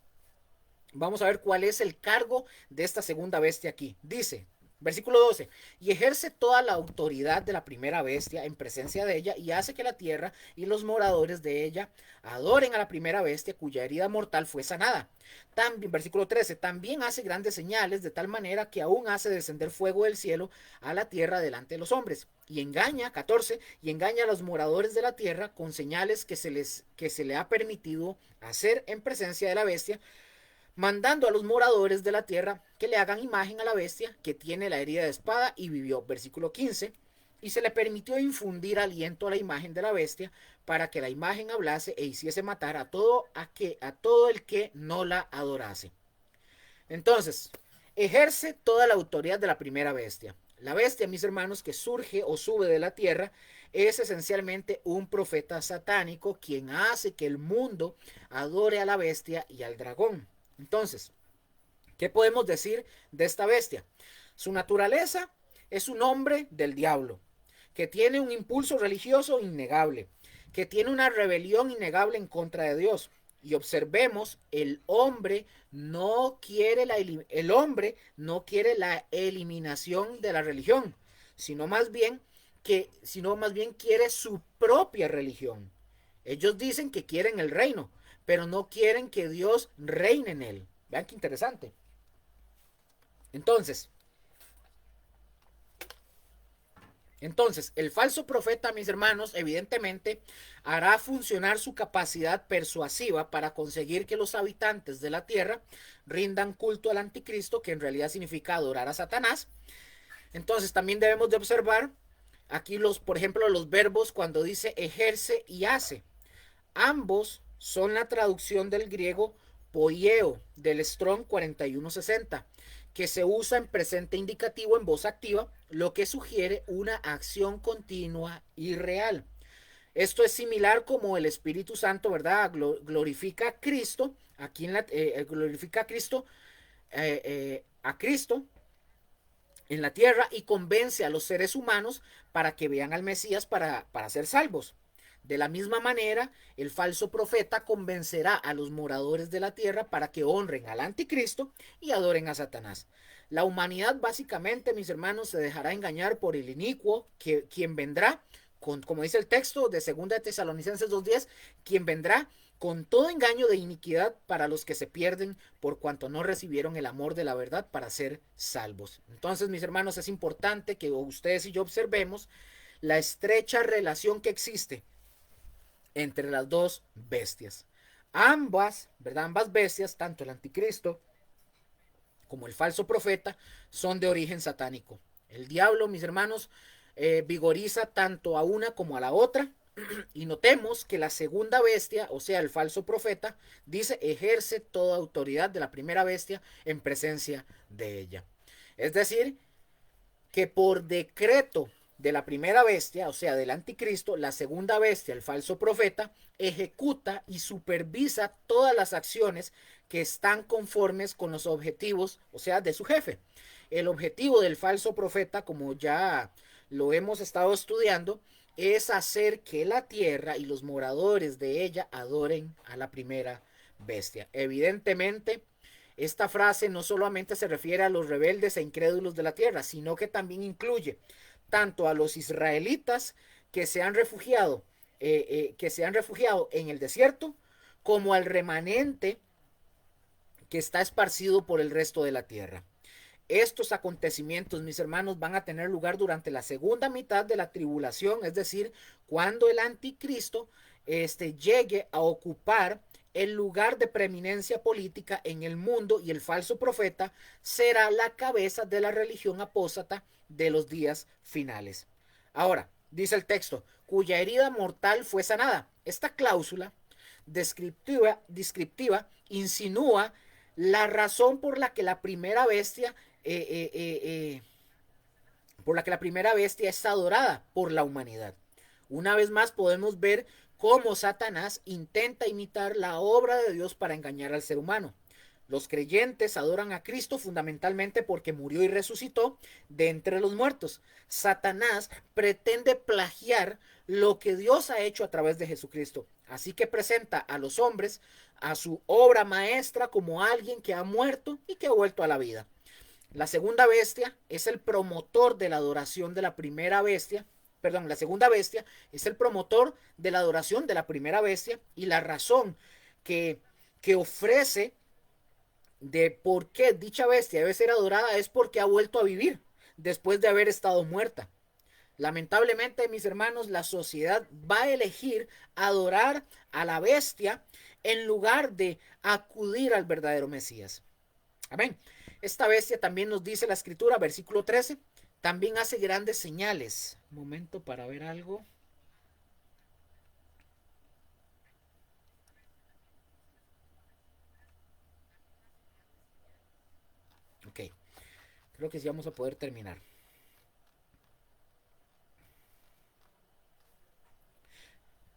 S1: cuál es el cargo de esta segunda bestia aquí. Dice, versículo 12, y ejerce toda la autoridad de la primera bestia en presencia de ella y hace que la tierra y los moradores de ella adoren a la primera bestia cuya herida mortal fue sanada. También, versículo 13, también hace grandes señales de tal manera que aún hace descender fuego del cielo a la tierra delante de los hombres. Y engaña, 14, y engaña a los moradores de la tierra con señales que se le ha permitido hacer en presencia de la bestia, mandando a los moradores de la tierra que le hagan imagen a la bestia que tiene la herida de espada y vivió. Versículo 15. Y se le permitió infundir aliento a la imagen de la bestia para que la imagen hablase e hiciese matar a todo el que no la adorase. Entonces, ejerce toda la autoridad de la primera bestia. La bestia, mis hermanos, que surge o sube de la tierra, es esencialmente un profeta satánico quien hace que el mundo adore a la bestia y al dragón. Entonces, ¿qué podemos decir de esta bestia? Su naturaleza es un hombre del diablo, que tiene un impulso religioso innegable, que tiene una rebelión innegable en contra de Dios. Y observemos, el hombre no quiere la eliminación de la religión, sino más bien quiere su propia religión. Ellos dicen que quieren el reino, pero no quieren que Dios reine en él. Vean qué interesante. Entonces, el falso profeta, mis hermanos, evidentemente hará funcionar su capacidad persuasiva para conseguir que los habitantes de la tierra rindan culto al anticristo, que en realidad significa adorar a Satanás. Entonces, también debemos de observar aquí por ejemplo, los verbos cuando dice ejerce y hace. Ambos son la traducción del griego poieo del Strong 4160, que se usa en presente indicativo en voz activa, lo que sugiere una acción continua y real. Esto es similar como el Espíritu Santo, ¿verdad? Glorifica a Cristo, aquí glorifica a Cristo en la tierra y convence a los seres humanos para que vean al Mesías para ser salvos. De la misma manera, el falso profeta convencerá a los moradores de la tierra para que honren al anticristo y adoren a Satanás. La humanidad básicamente, mis hermanos, se dejará engañar por el inicuo, quien vendrá, como dice el texto de 2 de Tesalonicenses 2:10, quien vendrá con todo engaño de iniquidad para los que se pierden por cuanto no recibieron el amor de la verdad para ser salvos. Entonces, mis hermanos, es importante que ustedes y yo observemos la estrecha relación que existe entre las dos bestias. Ambas, ¿verdad? Ambas bestias, tanto el anticristo como el falso profeta, son de origen satánico. El diablo, mis hermanos, vigoriza tanto a una como a la otra. Y notemos que la segunda bestia, o sea, el falso profeta, dice, ejerce toda autoridad de la primera bestia en presencia de ella. Es decir, que por decreto de la primera bestia, o sea, del anticristo, la segunda bestia, el falso profeta, ejecuta y supervisa todas las acciones que están conformes con los objetivos, o sea, de su jefe. El objetivo del falso profeta, como ya lo hemos estado estudiando, es hacer que la tierra y los moradores de ella adoren a la primera bestia. Evidentemente, esta frase no solamente se refiere a los rebeldes e incrédulos de la tierra, sino que también incluye tanto a los israelitas que se han refugiado, en el desierto, como al remanente que está esparcido por el resto de la tierra. Estos acontecimientos, mis hermanos, van a tener lugar durante la segunda mitad de la tribulación, es decir, cuando el anticristo llegue a ocupar el lugar de preeminencia política en el mundo y el falso profeta será la cabeza de la religión apóstata de los días finales. Ahora, dice el texto, cuya herida mortal fue sanada. Esta cláusula descriptiva insinúa la razón por la que la primera bestia es adorada por la humanidad. Una vez más podemos ver cómo Satanás intenta imitar la obra de Dios para engañar al ser humano. Los creyentes adoran a Cristo fundamentalmente porque murió y resucitó de entre los muertos. Satanás pretende plagiar lo que Dios ha hecho a través de Jesucristo. Así que presenta a los hombres a su obra maestra como alguien que ha muerto y que ha vuelto a la vida. La segunda bestia es el promotor de la adoración de la primera bestia. Perdón, la segunda bestia es el promotor de la adoración de la primera bestia y la razón que ofrece de por qué dicha bestia debe ser adorada es porque ha vuelto a vivir después de haber estado muerta. Lamentablemente, mis hermanos, la sociedad va a elegir adorar a la bestia en lugar de acudir al verdadero Mesías. Amén. Esta bestia también nos dice la escritura, versículo 13, también hace grandes señales. Un momento para ver algo. Ok, creo que sí vamos a poder terminar.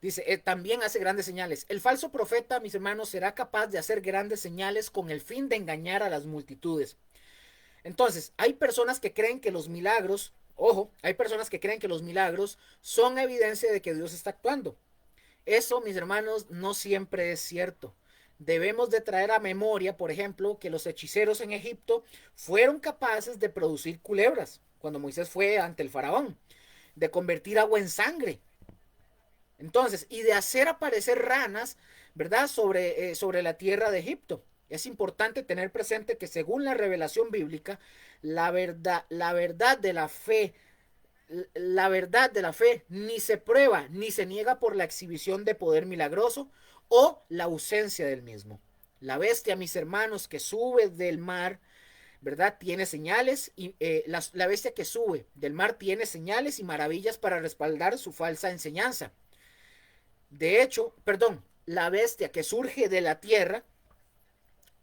S1: Dice, también hace grandes señales. El falso profeta, mis hermanos, será capaz de hacer grandes señales con el fin de engañar a las multitudes. Entonces, hay personas que creen que los milagros, ojo, hay personas que creen que los milagros son evidencia de que Dios está actuando. Eso, mis hermanos, no siempre es cierto. Debemos de traer a memoria, por ejemplo, que los hechiceros en Egipto fueron capaces de producir culebras cuando Moisés fue ante el faraón, de convertir agua en sangre. Entonces, y de hacer aparecer ranas, ¿verdad? Sobre la tierra de Egipto. Es importante tener presente que según la revelación bíblica, la verdad de la fe, ni se prueba ni se niega por la exhibición de poder milagroso o la ausencia del mismo. La bestia, mis hermanos, que sube del mar, ¿verdad? Tiene señales y la bestia que sube del mar tiene señales y maravillas para respaldar su falsa enseñanza. De hecho, perdón, la bestia que surge de la tierra,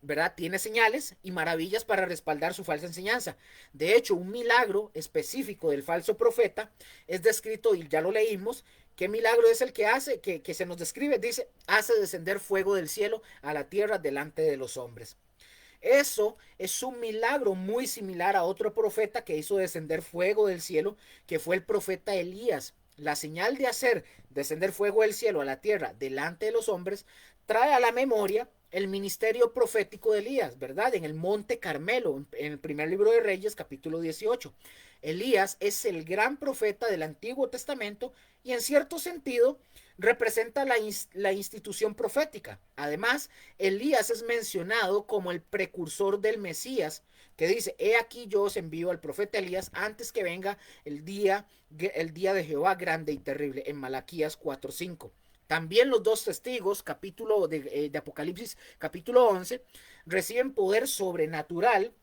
S1: ¿verdad? Tiene señales y maravillas para respaldar su falsa enseñanza. De hecho, un milagro específico del falso profeta es descrito, y ya lo leímos. ¿Qué milagro es el que hace? Que se nos describe, dice, hace descender fuego del cielo a la tierra delante de los hombres. Eso es un milagro muy similar a otro profeta que hizo descender fuego del cielo, que fue el profeta Elías. la señal de hacer descender fuego del cielo a la tierra delante de los hombres, trae a la memoria el ministerio profético de Elías, ¿verdad? En el Monte Carmelo, en el primer libro de Reyes, capítulo 18. Elías es el gran profeta del Antiguo Testamento y en cierto sentido representa la institución profética. Además, Elías es mencionado como el precursor del Mesías, que dice, he aquí yo os envío al profeta Elías antes que venga el día de Jehová grande y terrible, en Malaquías 4:5. También los dos testigos, capítulo de Apocalipsis, capítulo 11, reciben poder sobrenatural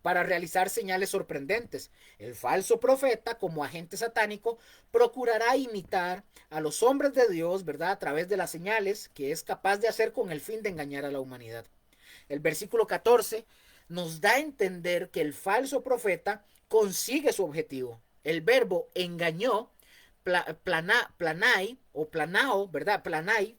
S1: para realizar señales sorprendentes. El falso profeta, como agente satánico, procurará imitar a los hombres de Dios, ¿verdad? A través de las señales que es capaz de hacer con el fin de engañar a la humanidad. El versículo 14 nos da a entender que el falso profeta consigue su objetivo. El verbo engañó, planai o planao, ¿verdad? Planai,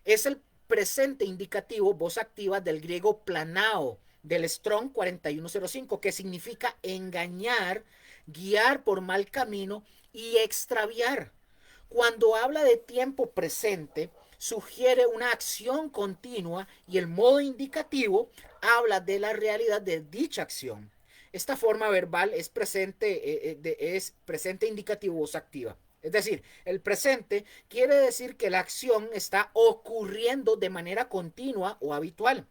S1: es el presente indicativo, voz activa del griego planao, del Strong 4105, que significa engañar, guiar por mal camino y extraviar. Cuando habla de tiempo presente, sugiere una acción continua y el modo indicativo habla de la realidad de dicha acción. Esta forma verbal es presente indicativo voz activa. Es decir, el presente quiere decir que la acción está ocurriendo de manera continua o habitual.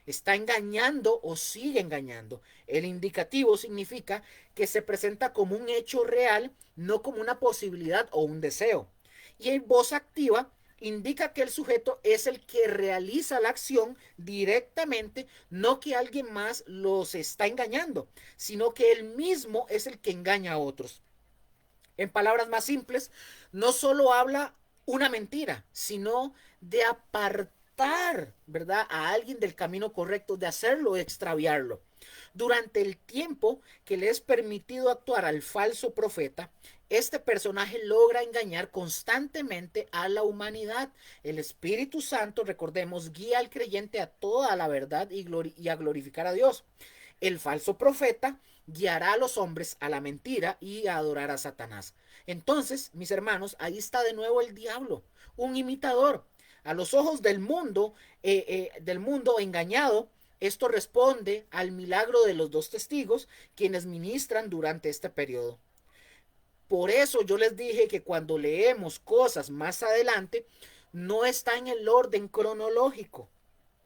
S1: Está engañando o sigue engañando. El indicativo significa que se presenta como un hecho real, no como una posibilidad o un deseo. Y en voz activa indica que el sujeto es el que realiza la acción directamente, no que alguien más los está engañando, sino que él mismo es el que engaña a otros. En palabras más simples, no solo habla una mentira, sino de apartar, ¿verdad?, a alguien del camino correcto, de hacerlo, extraviarlo. Durante el tiempo que le es permitido actuar al falso profeta, este personaje logra engañar constantemente a la humanidad. El Espíritu Santo, recordemos, guía al creyente a toda la verdad y a glorificar a Dios. El falso profeta guiará a los hombres a la mentira y a adorar a Satanás. Entonces, mis hermanos, ahí está de nuevo el diablo, un imitador. A los ojos del mundo engañado, esto responde al milagro de los dos testigos, quienes ministran durante este periodo. Por eso yo les dije que cuando leemos cosas más adelante, no está en el orden cronológico.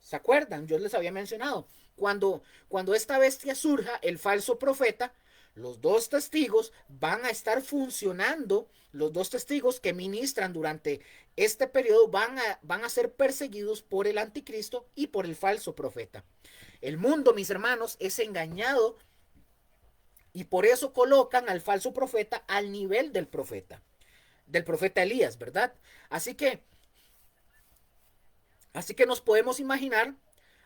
S1: ¿Se acuerdan? Yo les había mencionado. Cuando esta bestia surja, el falso profeta, los dos testigos van a estar funcionando, los dos testigos que ministran durante este periodo van a ser perseguidos por el anticristo y por el falso profeta. El mundo, mis hermanos, es engañado y por eso colocan al falso profeta al nivel del profeta Elías, ¿verdad? Así que, así que nos podemos imaginar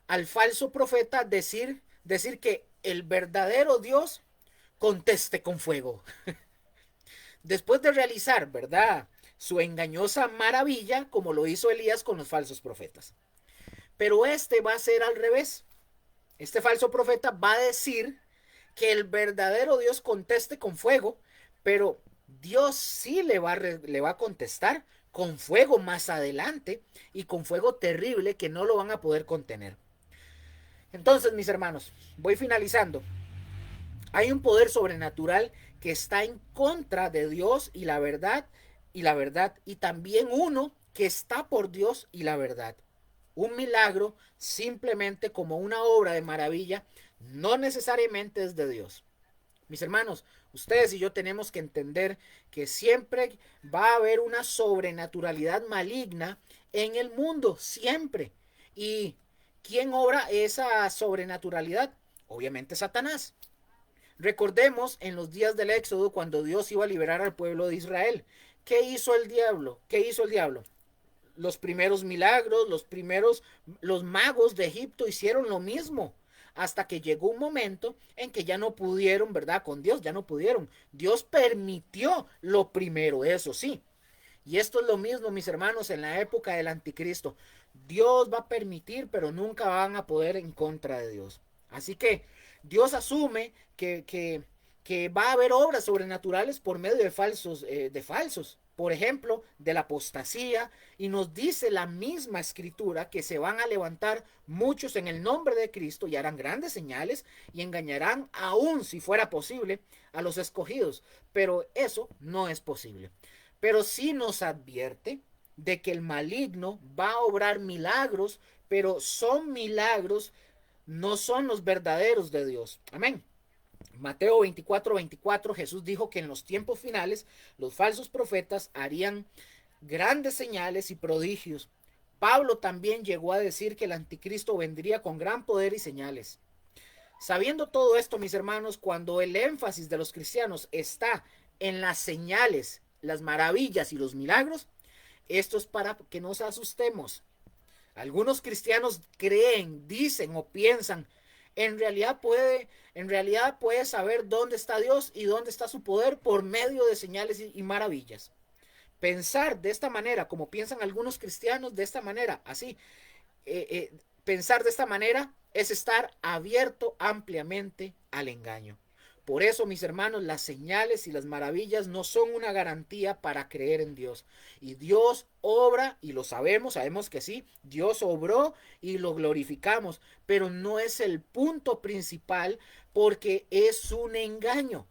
S1: al falso profeta decir que el verdadero Dios conteste con fuego. Después de realizar, ¿verdad?, su engañosa maravilla, como lo hizo Elías con los falsos profetas. Pero este va a ser al revés. Este falso profeta va a decir que el verdadero Dios conteste con fuego, pero Dios sí le va a contestar con fuego más adelante y con fuego terrible que no lo van a poder contener. Entonces, mis hermanos, voy finalizando. Hay un poder sobrenatural que está en contra de Dios y la verdad, y también uno que está por Dios y la verdad. Un milagro, simplemente como una obra de maravilla, no necesariamente es de Dios. Mis hermanos, ustedes y yo tenemos que entender que siempre va a haber una sobrenaturalidad maligna en el mundo, siempre. ¿Y quién obra esa sobrenaturalidad? Obviamente Satanás. Recordemos en los días del Éxodo cuando Dios iba a liberar al pueblo de Israel. ¿Qué hizo el diablo? ¿Qué hizo el diablo? Los primeros milagros, los magos de Egipto hicieron lo mismo. Hasta que llegó un momento en que ya no pudieron, ¿verdad? Con Dios ya no pudieron. Dios permitió lo primero, eso sí. Y esto es lo mismo, mis hermanos, en la época del anticristo. Dios va a permitir, pero nunca van a poder en contra de Dios. Así que Dios asume que va a haber obras sobrenaturales por medio de falsos. Por ejemplo, de la apostasía, y nos dice la misma escritura que se van a levantar muchos en el nombre de Cristo y harán grandes señales y engañarán aún si fuera posible a los escogidos, pero eso no es posible. Pero sí nos advierte de que el maligno va a obrar milagros, pero son milagros, no son los verdaderos de Dios. Amén. Mateo 24:24, Jesús dijo que en los tiempos finales los falsos profetas harían grandes señales y prodigios. Pablo también llegó a decir que el anticristo vendría con gran poder y señales. Sabiendo todo esto, mis hermanos, cuando el énfasis de los cristianos está en las señales, las maravillas y los milagros, esto es para que nos asustemos. Algunos cristianos creen, dicen o piensan, en realidad puede saber dónde está Dios y dónde está su poder por medio de señales y maravillas. Pensar de esta manera, como piensan algunos cristianos, de esta manera, así, pensar de esta manera es estar abierto ampliamente al engaño. Por eso, mis hermanos, las señales y las maravillas no son una garantía para creer en Dios. Y Dios obra, y lo sabemos que sí, Dios obró y lo glorificamos, pero no es el punto principal porque es un engaño.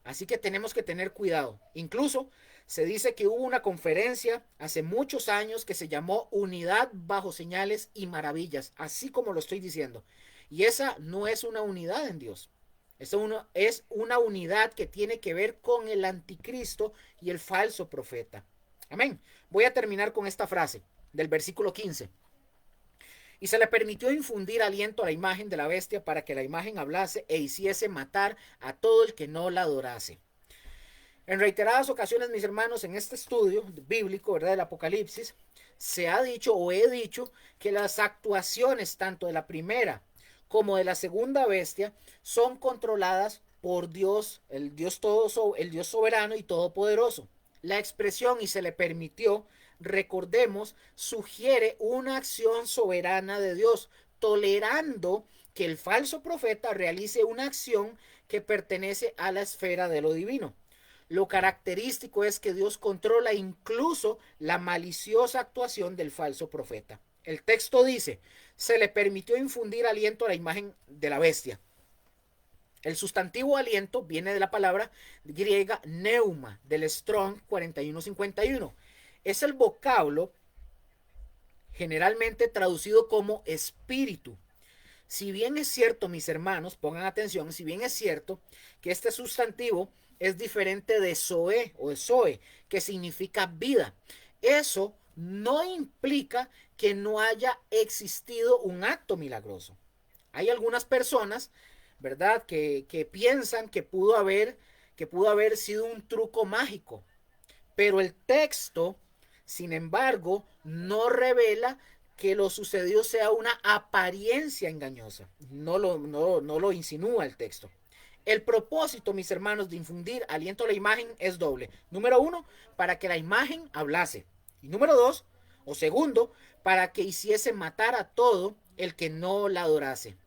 S1: Así que tenemos que tener cuidado. Incluso se dice que hubo una conferencia hace muchos años que se llamó Unidad bajo señales y maravillas, así como lo estoy diciendo. Y esa no es una unidad en Dios. Es una unidad que tiene que ver con el anticristo y el falso profeta. Amén. Voy a terminar con esta frase del versículo 15. Y se le permitió infundir aliento a la imagen de la bestia para que la imagen hablase e hiciese matar a todo el que no la adorase. En reiteradas ocasiones, mis hermanos, en este estudio bíblico, ¿verdad?, del Apocalipsis, se ha dicho o he dicho que las actuaciones tanto de la primera como de la segunda bestia son controladas por Dios, el Dios soberano y todopoderoso. La expresión "y se le permitió", recordemos, sugiere una acción soberana de Dios, tolerando que el falso profeta realice una acción que pertenece a la esfera de lo divino. Lo característico es que Dios controla incluso la maliciosa actuación del falso profeta. El texto dice: se le permitió infundir aliento a la imagen de la bestia. El sustantivo aliento viene de la palabra griega neuma, del Strong 4151. Es el vocablo generalmente traducido como espíritu. Si bien es cierto, mis hermanos, pongan atención, si bien es cierto que este sustantivo es diferente de zoe o de zoe, que significa vida, eso no implica que no haya existido un acto milagroso. Hay algunas personas, ¿verdad?, que piensan que pudo haber sido un truco mágico, pero el texto, sin embargo, no revela que lo sucedido sea una apariencia engañosa. No lo insinúa el texto. El propósito, mis hermanos, de infundir aliento a la imagen es doble. Número uno, para que la imagen hablase. Y número dos, o segundo, para que hiciese matar a todo el que no la adorase.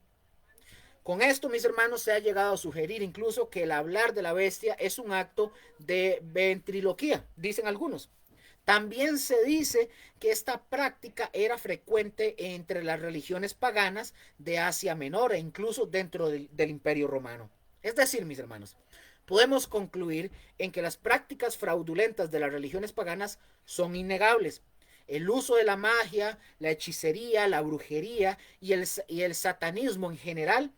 S1: Con esto, mis hermanos, se ha llegado a sugerir incluso que el hablar de la bestia es un acto de ventriloquía, dicen algunos. También se dice que esta práctica era frecuente entre las religiones paganas de Asia Menor e incluso dentro del Imperio Romano. Es decir, mis hermanos, podemos concluir en que las prácticas fraudulentas de las religiones paganas son innegables. El uso de la magia, la hechicería, la brujería y el satanismo en general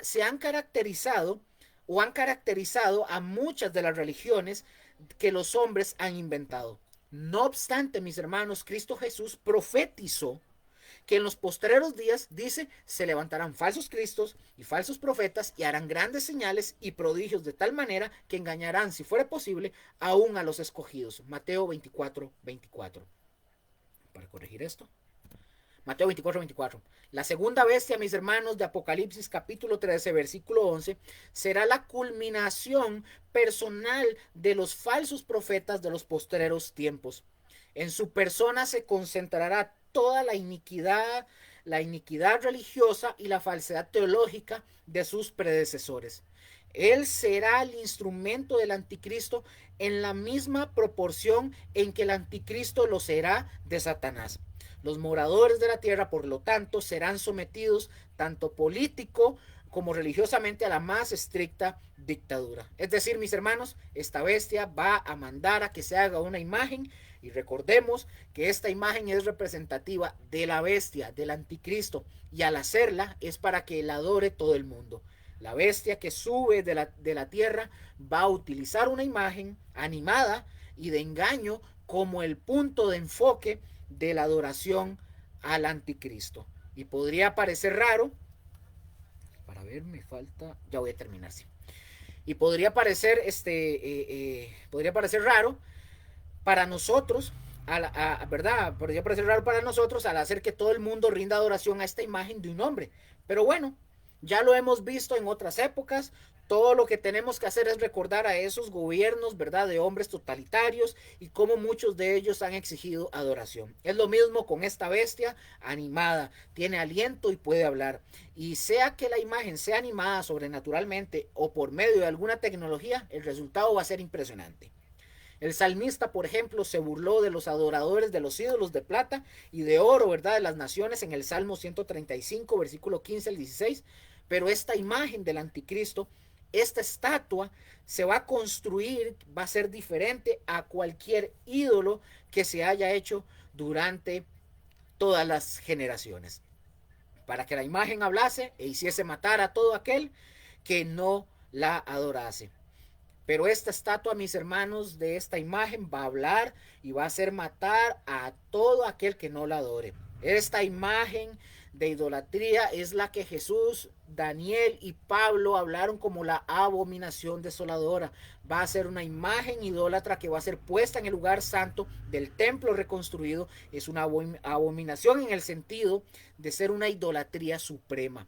S1: se han caracterizado o han caracterizado a muchas de las religiones que los hombres han inventado. No obstante, mis hermanos, Cristo Jesús profetizó que en los postreros días, dice, se levantarán falsos cristos y falsos profetas y harán grandes señales y prodigios de tal manera que engañarán, si fuera posible, aún a los escogidos. Mateo 24:24. Para corregir esto. Mateo 24:24. La segunda bestia, mis hermanos, de Apocalipsis capítulo 13, versículo 11, será la culminación personal de los falsos profetas de los postreros tiempos. En su persona se concentrará toda la iniquidad religiosa y la falsedad teológica de sus predecesores. Él será el instrumento del anticristo en la misma proporción en que el anticristo lo será de Satanás. Los moradores de la tierra, por lo tanto, serán sometidos tanto político como religiosamente a la más estricta dictadura. Es decir, mis hermanos, esta bestia va a mandar a que se haga una imagen, y recordemos que esta imagen es representativa de la bestia, del anticristo, y al hacerla es para que la adore todo el mundo. La bestia que sube de la tierra va a utilizar una imagen animada y de engaño como el punto de enfoque de la adoración al anticristo. Y podría parecer raro, para ver, me falta, ya voy a terminar, sí. Y podría parecer, podría parecer raro para nosotros, ¿verdad? Podría parecer raro para nosotros al hacer que todo el mundo rinda adoración a esta imagen de un hombre. Pero bueno, ya lo hemos visto en otras épocas. Todo lo que tenemos que hacer es recordar a esos gobiernos, ¿verdad?, de hombres totalitarios y cómo muchos de ellos han exigido adoración. Es lo mismo con esta bestia animada. Tiene aliento y puede hablar. Y sea que la imagen sea animada sobrenaturalmente o por medio de alguna tecnología, el resultado va a ser impresionante. El salmista, por ejemplo, se burló de los adoradores de los ídolos de plata y de oro, ¿verdad?, de las naciones en el Salmo 135, versículo 15 al 16. Pero esta imagen del anticristo, esta estatua, se va a construir, va a ser diferente a cualquier ídolo que se haya hecho durante todas las generaciones. Para que la imagen hablase e hiciese matar a todo aquel que no la adorase. Pero esta estatua, mis hermanos, de esta imagen va a hablar y va a hacer matar a todo aquel que no la adore. Esta imagen de idolatría es la que Jesús, Daniel y Pablo hablaron como la abominación desoladora. Va a ser una imagen idólatra que va a ser puesta en el lugar santo del templo reconstruido. Es una abominación en el sentido de ser una idolatría suprema.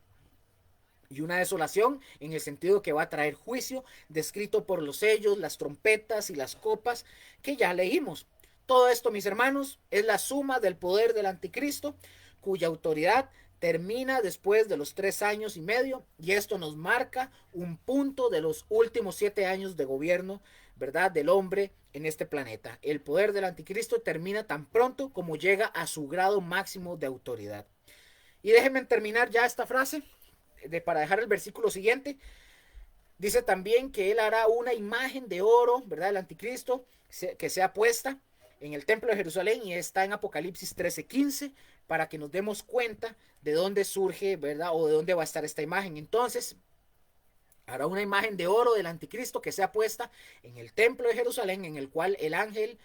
S1: Y una desolación en el sentido que va a traer juicio, descrito por los sellos, las trompetas y las copas que ya leímos. Todo esto, mis hermanos, es la suma del poder del anticristo, cuya autoridad termina después de los 3 años y medio, y esto nos marca un punto de los últimos 7 años de gobierno, ¿verdad?, del hombre en este planeta. El poder del anticristo termina tan pronto como llega a su grado máximo de autoridad. Y déjenme terminar ya esta frase para dejar el versículo siguiente. Dice también que él hará una imagen de oro, ¿verdad?, el anticristo, que sea puesta en el templo de Jerusalén, y está en Apocalipsis 13:15, para que nos demos cuenta de dónde surge, ¿verdad?, o de dónde va a estar esta imagen. Entonces, hará una imagen de oro del anticristo que sea puesta en el templo de Jerusalén, en el cual el ángel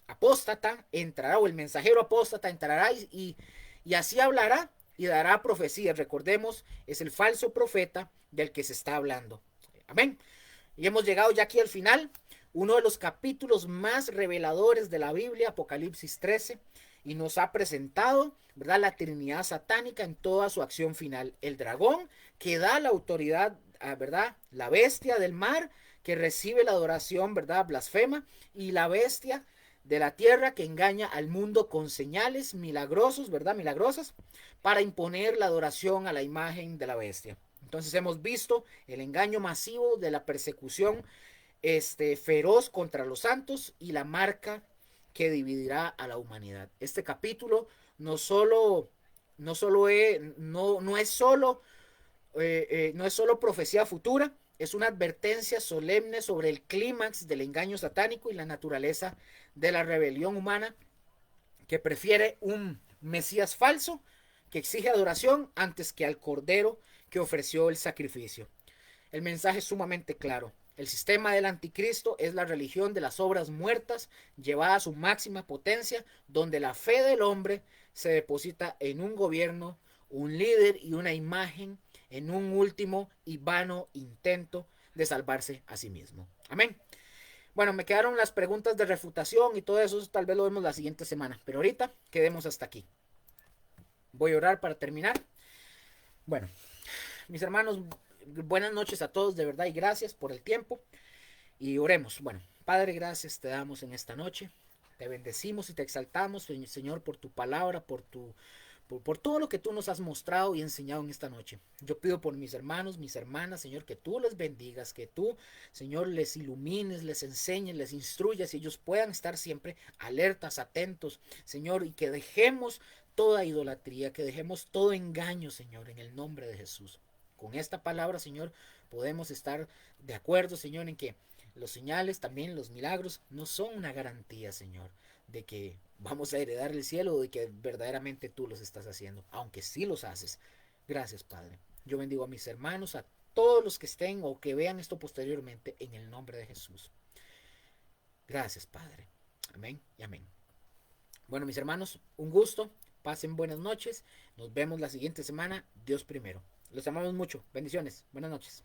S1: apóstata entrará, o el mensajero apóstata entrará y así hablará y dará profecías. Recordemos, es el falso profeta del que se está hablando. Amén. Y hemos llegado ya aquí al final, uno de los capítulos más reveladores de la Biblia, Apocalipsis 13, y nos ha presentado, ¿verdad?, la Trinidad satánica en toda su acción final. El dragón que da la autoridad, ¿verdad?, la bestia del mar que recibe la adoración, ¿verdad?, blasfema, y la bestia de la tierra que engaña al mundo con señales milagrosos, ¿verdad?, milagrosas, para imponer la adoración a la imagen de la bestia. Entonces hemos visto el engaño masivo de la persecución feroz contra los santos y la marca que dividirá a la humanidad. Este capítulo no solo no solo es, no es solo no es solo profecía futura, es una advertencia solemne sobre el clímax del engaño satánico y la naturaleza de la rebelión humana, que prefiere un Mesías falso que exige adoración antes que al Cordero que ofreció el sacrificio. El mensaje es sumamente claro. El sistema del anticristo es la religión de las obras muertas llevada a su máxima potencia, donde la fe del hombre se deposita en un gobierno, un líder y una imagen, en un último y vano intento de salvarse a sí mismo. Amén. Bueno, me quedaron las preguntas de refutación y todo eso, tal vez lo vemos la siguiente semana, pero ahorita quedemos hasta aquí. Voy a orar para terminar. Bueno, mis hermanos, buenas noches a todos, de verdad, y gracias por el tiempo. Y oremos. Bueno, Padre, gracias te damos en esta noche. Te bendecimos y te exaltamos, Señor, por tu palabra, por todo lo que tú nos has mostrado y enseñado en esta noche. Yo pido por mis hermanos, mis hermanas, Señor, que tú les bendigas, que tú, Señor, les ilumines, les enseñes, les instruyas y ellos puedan estar siempre alertas, atentos, Señor, y que dejemos toda idolatría, que dejemos todo engaño, Señor, en el nombre de Jesús. Con esta palabra, Señor, podemos estar de acuerdo, Señor, en que los señales, también los milagros, no son una garantía, Señor, de que vamos a heredar el cielo o de que verdaderamente tú los estás haciendo, aunque sí los haces. Gracias, Padre. Yo bendigo a mis hermanos, a todos los que estén o que vean esto posteriormente, en el nombre de Jesús. Gracias, Padre. Amén y amén. Bueno, mis hermanos, un gusto. Pasen buenas noches. Nos vemos la siguiente semana. Dios primero. Los amamos mucho. Bendiciones. Buenas noches.